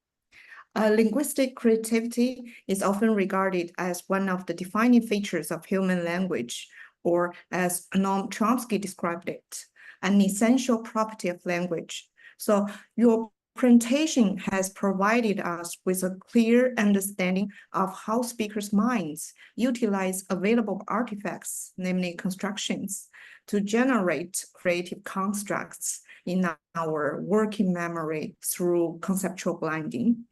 Speaker 11: Linguistic creativity is often regarded as one of the defining features of human language, or as Noam Chomsky described it, an essential property of language. So your presentation has provided us with a clear understanding of how speakers' minds utilize available artifacts, namely constructions, to generate creative constructs in our working memory through conceptual blending.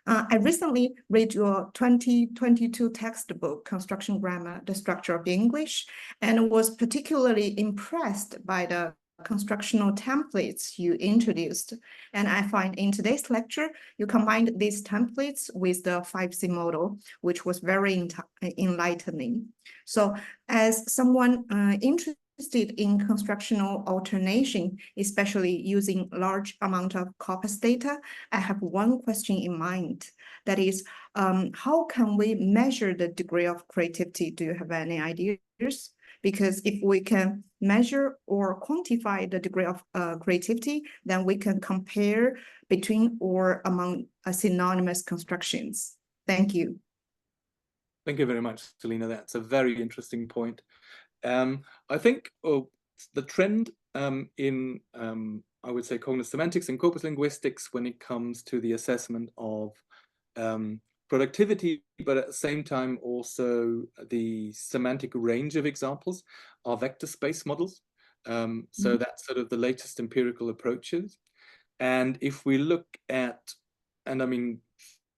Speaker 11: I recently read your 2022 textbook, Construction Grammar, The Structure of English, and was particularly impressed by the constructional templates you introduced. And I find in today's lecture, you combined these templates with the 5C model, which was very enlightening. So as someone interested in constructional alternation, especially using large amount of corpus data, I have one question in mind. That is, how can we measure the degree of creativity? Do you have any ideas? Because if we can measure or quantify the degree of creativity, then we can compare between or among synonymous constructions. Thank you.
Speaker 2: Thank you very much, Selina. That's a very interesting point. I think the trend in, I would say, cognitive semantics and corpus linguistics when it comes to the assessment of productivity, but at the same time also the semantic range of examples are vector space models. So that's sort of the latest empirical approaches. And if we look at, and I mean,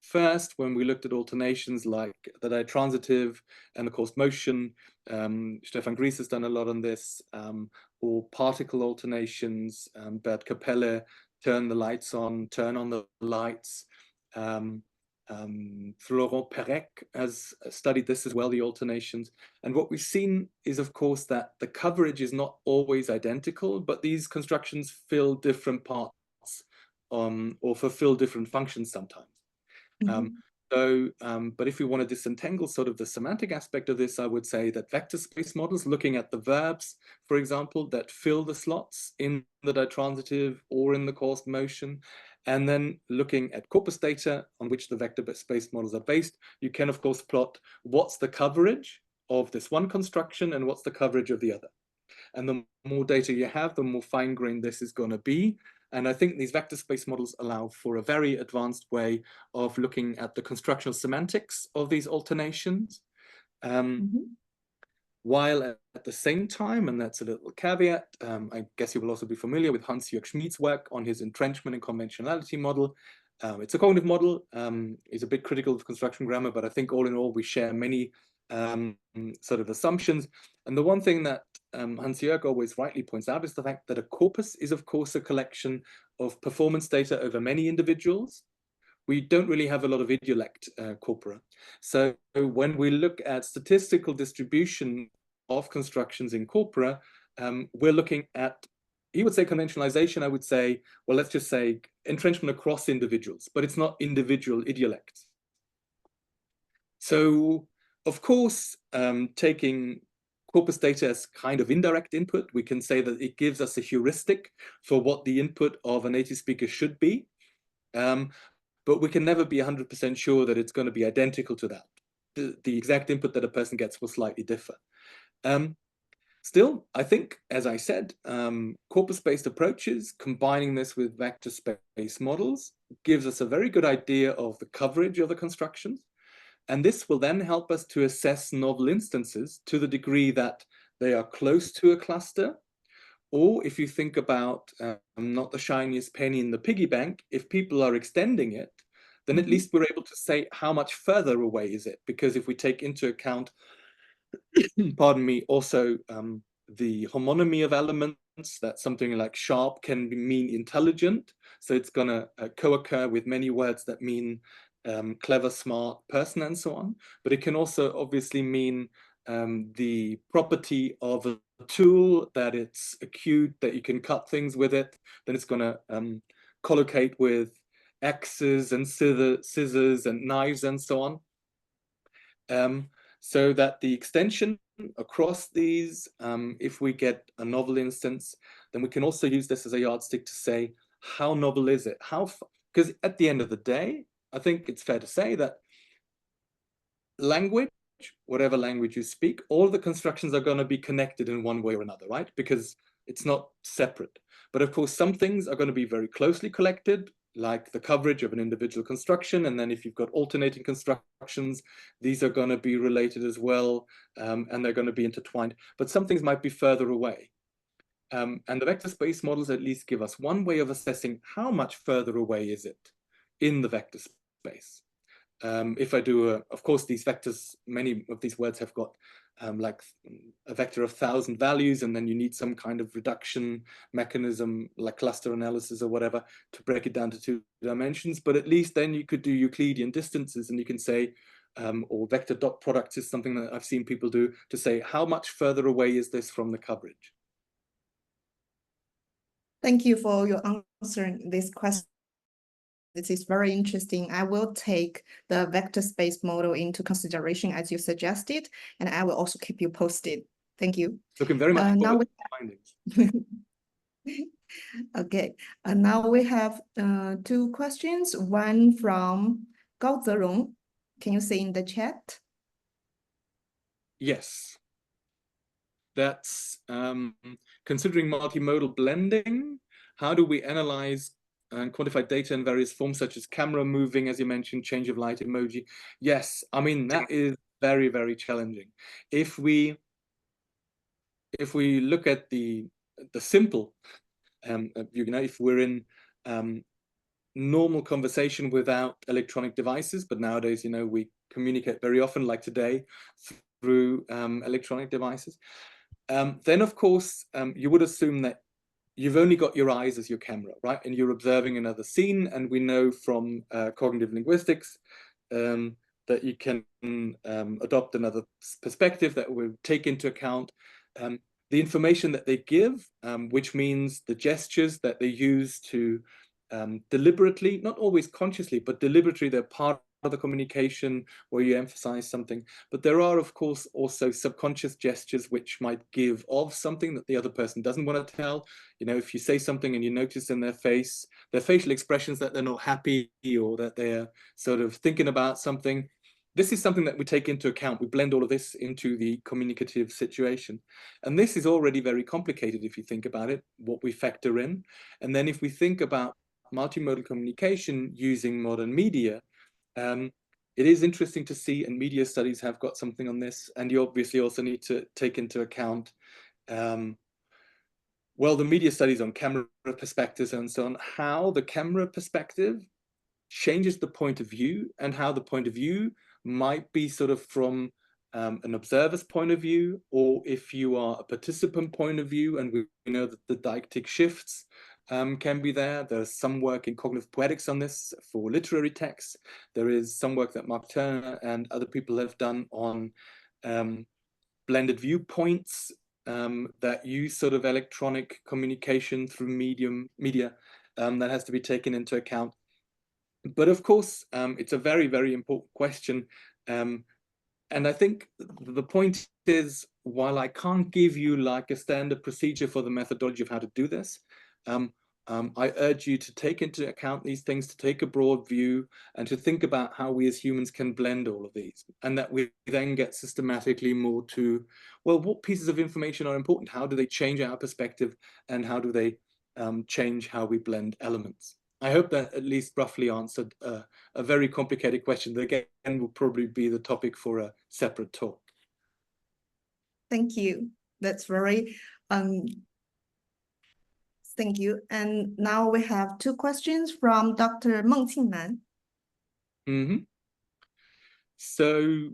Speaker 2: first, when we looked at alternations like the ditransitive and the caused motion, Stefan Gries has done a lot on this, or particle alternations, Bert Capelle, turn the lights on, turn on the lights. Florent Perec has studied this as well, the alternations. And what we've seen is, of course, that the coverage is not always identical, but these constructions fill different parts or fulfill different functions sometimes. But if we want to disentangle sort of the semantic aspect of this, I would say that vector space models, looking at the verbs, for example, that fill the slots in the ditransitive or in the caused motion, and then looking at corpus data on which the vector space models are based, you can, of course, plot what's the coverage of this one construction and what's the coverage of the other. And the more data you have, the more fine-grained this is going to be. And I think these vector space models allow for a very advanced way of looking at the constructional semantics of these alternations. While at the same time, and that's a little caveat, I guess you will also be familiar with Hans-Jörg Schmid's work on his entrenchment and conventionality model. It's a cognitive model. It's a bit critical of construction grammar, but I think all in all, we share many sort of assumptions. And the one thing that Hans-Jörg always rightly points out is the fact that a corpus is, of course, a collection of performance data over many individuals. We don't really have a lot of idiolect corpora. So when we look at statistical distribution of constructions in corpora, we're looking at, he would say conventionalization, I would say, well, let's just say entrenchment across individuals, but it's not individual idiolects. So, of course, taking corpus data as kind of indirect input, we can say that it gives us a heuristic for what the input of a native speaker should be. But we can never be 100% sure that it's going to be identical to that. The exact input that a person gets will slightly differ. Still, I think, as I said, corpus-based approaches, combining this with vector space models, gives us a very good idea of the coverage of the constructions. And this will then help us to assess novel instances to the degree that they are close to a cluster. Or if you think about not the shiniest penny in the piggy bank, if people are extending it, then at least we're able to say how much further away is it? Because if we take into account, pardon me, also the homonymy of elements, that something like sharp can mean intelligent. So it's going to co-occur with many words that mean clever, smart person, and so on. But it can also obviously mean the property of a tool, that it's acute, that you can cut things with it, then it's going to collocate with axes and scissors and knives and so on. So that the extension across these, if we get a novel instance, then we can also use this as a yardstick to say, how novel is it? Because at the end of the day, I think it's fair to say that language, whatever language you speak, all the constructions are going to be connected in one way or another, right? Because it's not separate. But of course, some things are going to be very closely connected, like the coverage of an individual construction. And then if you've got alternating constructions, these are going to be related as well, and they're going to be intertwined. But some things might be further away. And the vector space models at least give us one way of assessing how much further away is it in the vector space. If I do, of course, these vectors, many of these words have got like a vector of 1,000 values, and then you need some kind of reduction mechanism, like cluster analysis or whatever, to break it down to 2 dimensions. But at least then you could do Euclidean distances, and you can say, or vector dot products is something that I've seen people do, to say how much further away is this from the coverage.
Speaker 11: Thank you for your answering this question. This is very interesting. I will take the vector space model into consideration as you suggested, and I will also keep you posted. Thank you.
Speaker 2: Looking very much forward to findings.
Speaker 11: Okay, and now we have 2 questions. One from Gao Zerong. Can you see in the chat?
Speaker 2: Yes. That's considering multimodal blending, how do we analyze and quantify data in various forms, such as camera moving, as you mentioned, change of light emoji? Yes, I mean, that is very, very challenging. If we look at the simple, you know, if we're in normal conversation without electronic devices, but nowadays, you know, we communicate very often, like today, through electronic devices, then of course you would assume that you've only got your eyes as your camera, right? And you're observing another scene. And we know from cognitive linguistics that you can adopt another perspective that will take into account the information that they give, which means the gestures that they use to deliberately, not always consciously, but deliberately, they're part of the communication where you emphasize something. But there are, of course, also subconscious gestures which might give of something that the other person doesn't want to tell. You know, if you say something and you notice in their face, their facial expressions that they're not happy or that they're sort of thinking about something, this is something that we take into account. We blend all of this into the communicative situation. And this is already very complicated if you think about it, what we factor in. And then if we think about multimodal communication using modern media, it is interesting to see, and media studies have got something on this, and you obviously also need to take into account, well, the media studies on camera perspectives and so on, how the camera perspective changes the point of view, and how the point of view might be sort of from an observer's point of view, or if you are a participant point of view, and we know that the deictic shifts can be there. There's some work in cognitive poetics on this for literary texts. There is some work that Mark Turner and other people have done on blended viewpoints that use sort of electronic communication through media that has to be taken into account. But of course, it's a very, very important question. And I think the point is, while I can't give you like a standard procedure for the methodology of how to do this, I urge you to take into account these things, to take a broad view, and to think about how we as humans can blend all of these, and that we then get systematically more to, well, what pieces of information are important? How do they change our perspective, and how do they change how we blend elements? I hope that at least roughly answered a very complicated question that again will probably be the topic for a separate talk.
Speaker 11: Thank you. That's very thank you. And now we have 2 questions from Dr. Meng Qingnan.
Speaker 2: So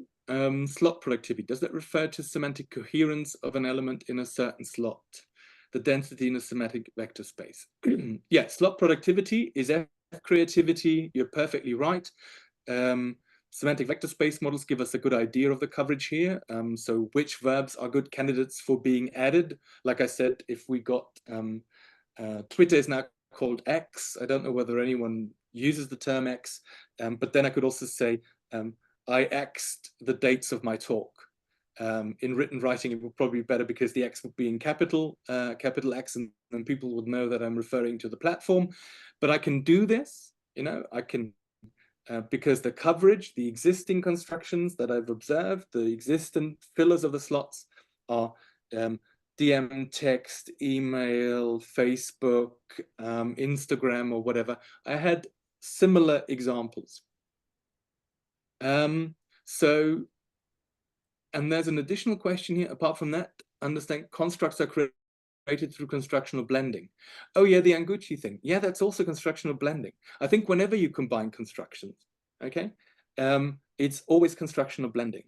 Speaker 2: slot productivity, does that refer to semantic coherence of an element in a certain slot, the density in a semantic vector space? Yeah, slot productivity is F creativity. You're perfectly right. Semantic vector space models give us a good idea of the coverage here. So which verbs are good candidates for being added? Like I said, if we got Twitter is now called X. I don't know whether anyone uses the term X, but then I could also say I X'd the dates of my talk. In written writing, it would probably be better because the X would be in capital X, and people would know that I'm referring to the platform. But I can do this, you know, I can. Because the coverage, the existing constructions that I've observed, the existing fillers of the slots are DM, text, email, Facebook, Instagram, or whatever. I had similar examples. And there's an additional question here. Apart from that, understand constructs are created through constructional blending. Oh yeah, the Angucci thing. Yeah, that's also constructional blending. I think whenever you combine constructions, okay, it's always constructional blending.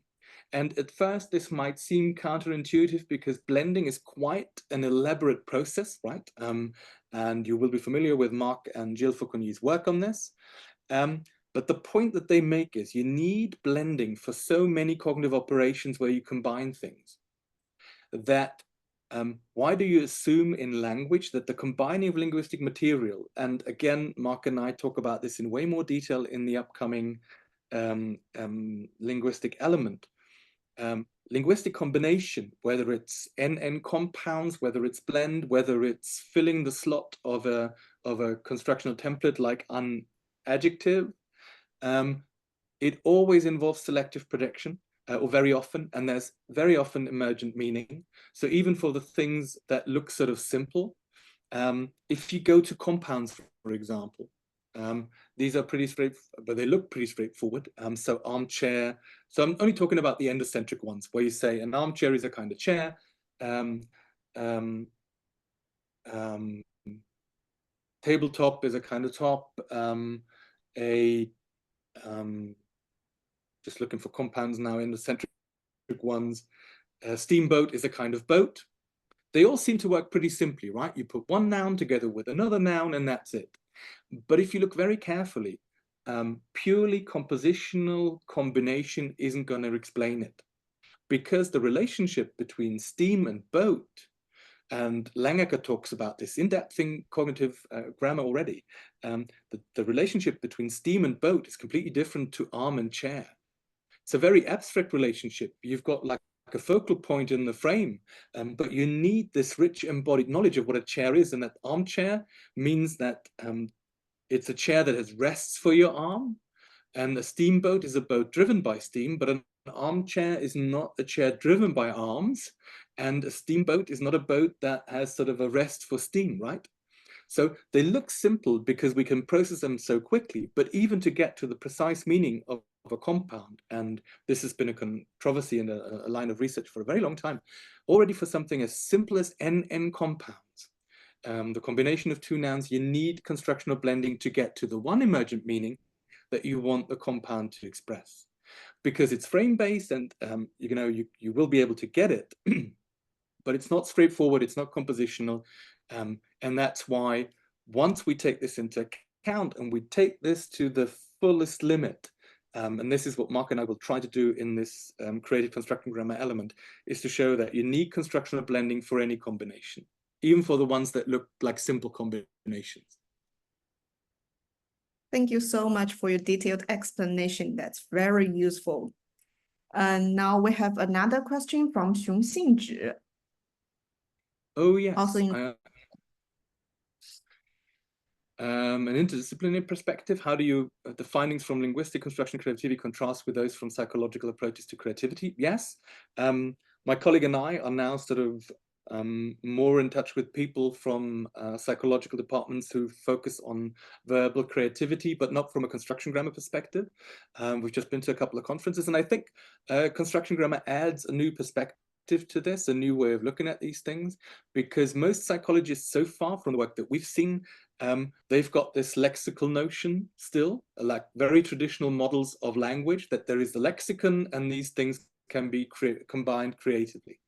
Speaker 2: And at first, this might seem counterintuitive because blending is quite an elaborate process, right? And you will be familiar with Marc and Gilles Fauconniers' work on this. But the point that they make is you need blending for so many cognitive operations where you combine things that why do you assume in language that the combining of linguistic material, and again, Marc and I talk about this in way more detail in the upcoming linguistic element, linguistic combination, whether it's NN compounds, whether it's blend, whether it's filling the slot of a constructional template like unadjective, it always involves selective prediction. Or very often, and there's very often emergent meaning. So even for the things that look sort of simple, if you go to compounds, for example, these are pretty straightforward, but they look pretty straightforward. So armchair, so I'm only talking about the endocentric ones, where you say an armchair is a kind of chair, tabletop is a kind of top, just looking for compounds now in the centric ones. Steamboat is a kind of boat. They all seem to work pretty simply, right? You put one noun together with another noun and that's it. But if you look very carefully, purely compositional combination isn't going to explain it. Because the relationship between steam and boat, and Langecker talks about this in-depth in cognitive grammar already, the relationship between steam and boat is completely different to arm and chair. It's a very abstract relationship. You've got like a focal point in the frame, but you need this rich embodied knowledge of what a chair is, and that armchair means that it's a chair that has rests for your arm, and a steamboat is a boat driven by steam, but an armchair is not a chair driven by arms, and a steamboat is not a boat that has sort of a rest for steam, right? So they look simple because we can process them so quickly, but even to get to the precise meaning of a compound, and this has been a controversy and a line of research for a very long time, already for something as simple as NN compounds, the combination of two nouns, you need constructional blending to get to the one emergent meaning that you want the compound to express. Because it's frame-based and you will be able to get it, but it's not straightforward, it's not compositional, and that's why once we take this into account and we take this to the fullest limit, and this is what Marc and I will try to do in this creative constructional grammar element, is to show that you need constructional blending for any combination, even for the ones that look like simple combinations.
Speaker 11: Thank you so much for your detailed explanation. That's very useful. And now we have another question from Xiong Xingzhi.
Speaker 2: Oh, yes.
Speaker 11: Also
Speaker 2: an interdisciplinary perspective, how do you, the findings from linguistic construction creativity contrast with those from psychological approaches to creativity? Yes. My colleague and I are now sort of more in touch with people from psychological departments who focus on verbal creativity, but not from a construction grammar perspective. We've just been to a couple of conferences, and I think construction grammar adds a new perspective to this, a new way of looking at these things, because most psychologists so far from the work that we've seen, they've got this lexical notion still, like very traditional models of language, that there is the lexicon and these things can be combined creatively.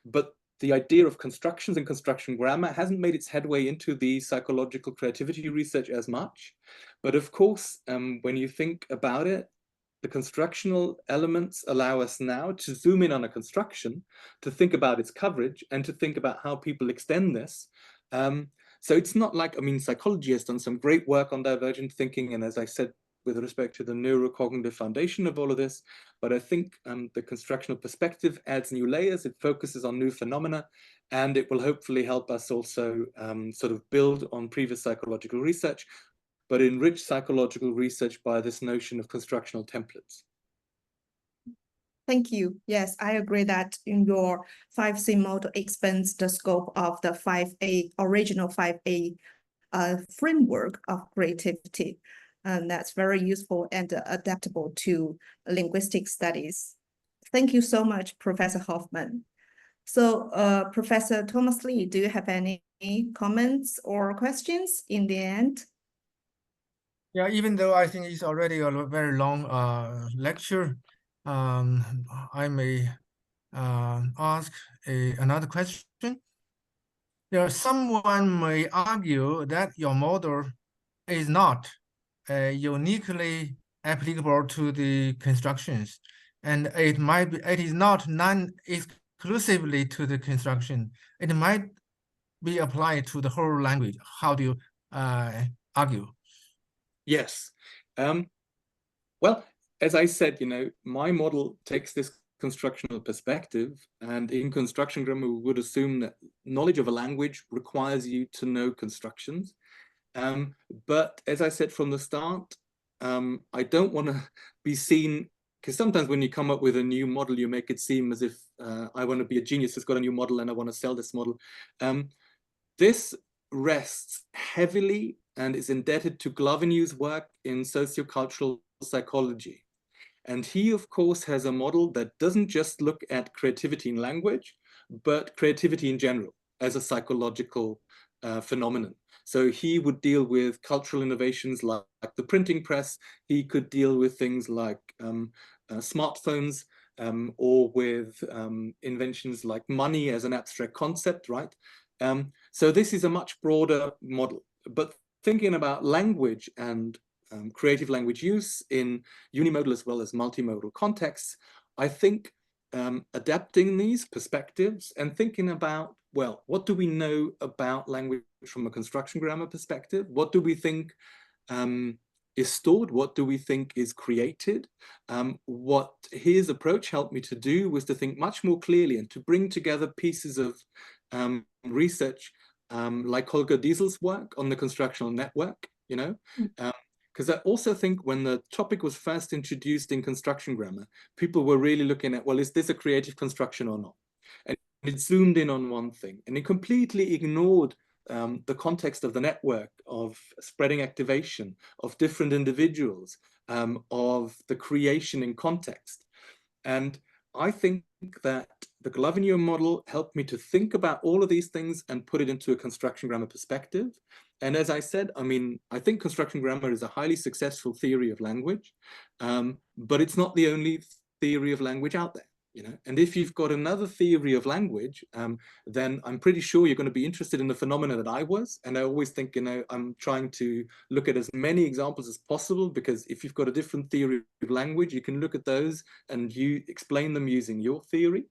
Speaker 2: But the idea of constructions and construction grammar hasn't made its headway into the psychological creativity research as much. But of course, when you think about it, the constructional elements allow us now to zoom in on a construction, to think about its coverage, and to think about how people extend this. So it's not like, I mean, psychology has done some great work on divergent thinking, and as I said, with respect to the neurocognitive foundation of all of this, but I think the constructional perspective adds new layers, it focuses on new phenomena, and it will hopefully help us also sort of build on previous psychological research, but enrich psychological research by this notion of constructional templates.
Speaker 11: Thank you. Yes, I agree that in your 5C model expands the scope of the 5A, original 5A framework of creativity. And that's very useful and adaptable to linguistic studies. Thank you so much, Professor Hoffmann. So, Professor Thomas Lee, do you have any comments or questions in the end?
Speaker 12: Yeah, even though I think it's already a very long lecture, I may ask another question. Someone may argue that your model is not uniquely applicable to the constructions, and it is not non-exclusively to the construction. It might be applied to the whole language. How do you argue?
Speaker 2: Yes. Well, as I said, my model takes this constructional perspective, and in construction grammar, we would assume that knowledge of a language requires you to know constructions. But as I said from the start, I don't want to be seen, because sometimes when you come up with a new model, you make it seem as if I want to be a genius who's got a new model and I want to sell this model. This rests heavily and is indebted to Glaviniu's work in sociocultural psychology. And he, of course, has a model that doesn't just look at creativity in language, but creativity in general as a psychological phenomenon. So he would deal with cultural innovations like the printing press. He could deal with things like smartphones, or with inventions like money as an abstract concept, right? So this is a much broader model. But thinking about language and creative language use in unimodal as well as multimodal contexts, I think adapting these perspectives and thinking about, well, what do we know about language from a construction grammar perspective? What do we think is stored? What do we think is created? What his approach helped me to do was to think much more clearly and to bring together pieces of research like Holger Diesel's work on the constructional network, because I also think when the topic was first introduced in construction grammar, people were really looking at, well, is this a creative construction or not? And it zoomed in on one thing, and it completely ignored the context of the network, of spreading activation, of different individuals, of the creation in context. And I think that the Glaviniu model helped me to think about all of these things and put it into a construction grammar perspective. And as I said, I mean, I think construction grammar is a highly successful theory of language, but it's not the only theory of language out there. And if you've got another theory of language, then I'm pretty sure you're going to be interested in the phenomena that I was. And I always think, I'm trying to look at as many examples as possible, because if you've got a different theory of language, you can look at those and you explain them using your theory.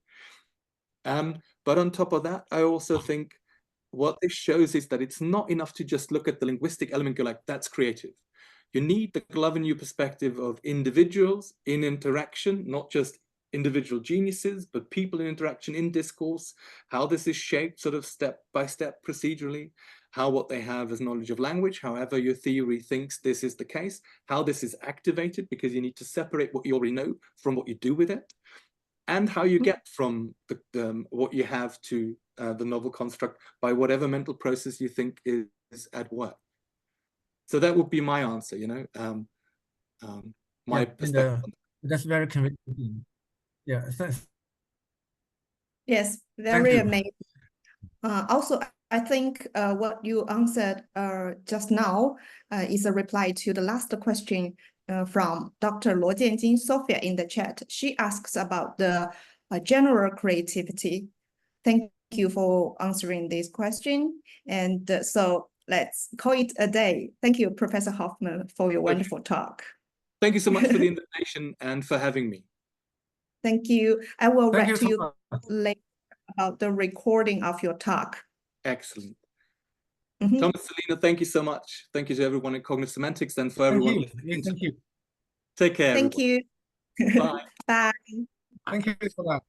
Speaker 2: But on top of that, I also think what this shows is that it's not enough to just look at the linguistic element, go like, that's creative. You need the Glaviniu perspective of individuals in interaction, not just individual geniuses, but people in interaction, in discourse, how this is shaped sort of step by step procedurally, how what they have as knowledge of language, however your theory thinks this is the case, how this is activated, because you need to separate what you already know from what you do with it, and how you get from what you have to the novel construct by whatever mental process you think is at work. So that would be my answer, my perspective.
Speaker 12: That's very convincing. Yeah, thanks.
Speaker 11: Yes, very amazing. Also, I think what you answered just now is a reply to the last question from Dr. Luo Jianjing Sophia in the chat. She asks about the general creativity. Thank you for answering this question. And so let's call it a day. Thank you, Professor Hoffmann, for your wonderful talk.
Speaker 2: Thank you so much for the invitation and for having me.
Speaker 11: Thank you. I will
Speaker 12: Thank
Speaker 11: write
Speaker 12: you
Speaker 11: to
Speaker 12: so
Speaker 11: you
Speaker 12: much.
Speaker 11: later about the recording of your talk.
Speaker 2: Excellent.
Speaker 11: Mhm.
Speaker 2: Thomas, Selena, thank you so much. Thank you to everyone at Cognitive Semantics and for everyone.
Speaker 12: Thank you. Thank you.
Speaker 2: Take care.
Speaker 11: Thank
Speaker 2: everyone.
Speaker 11: you.
Speaker 2: Bye.
Speaker 11: Bye.
Speaker 12: Thank you for that.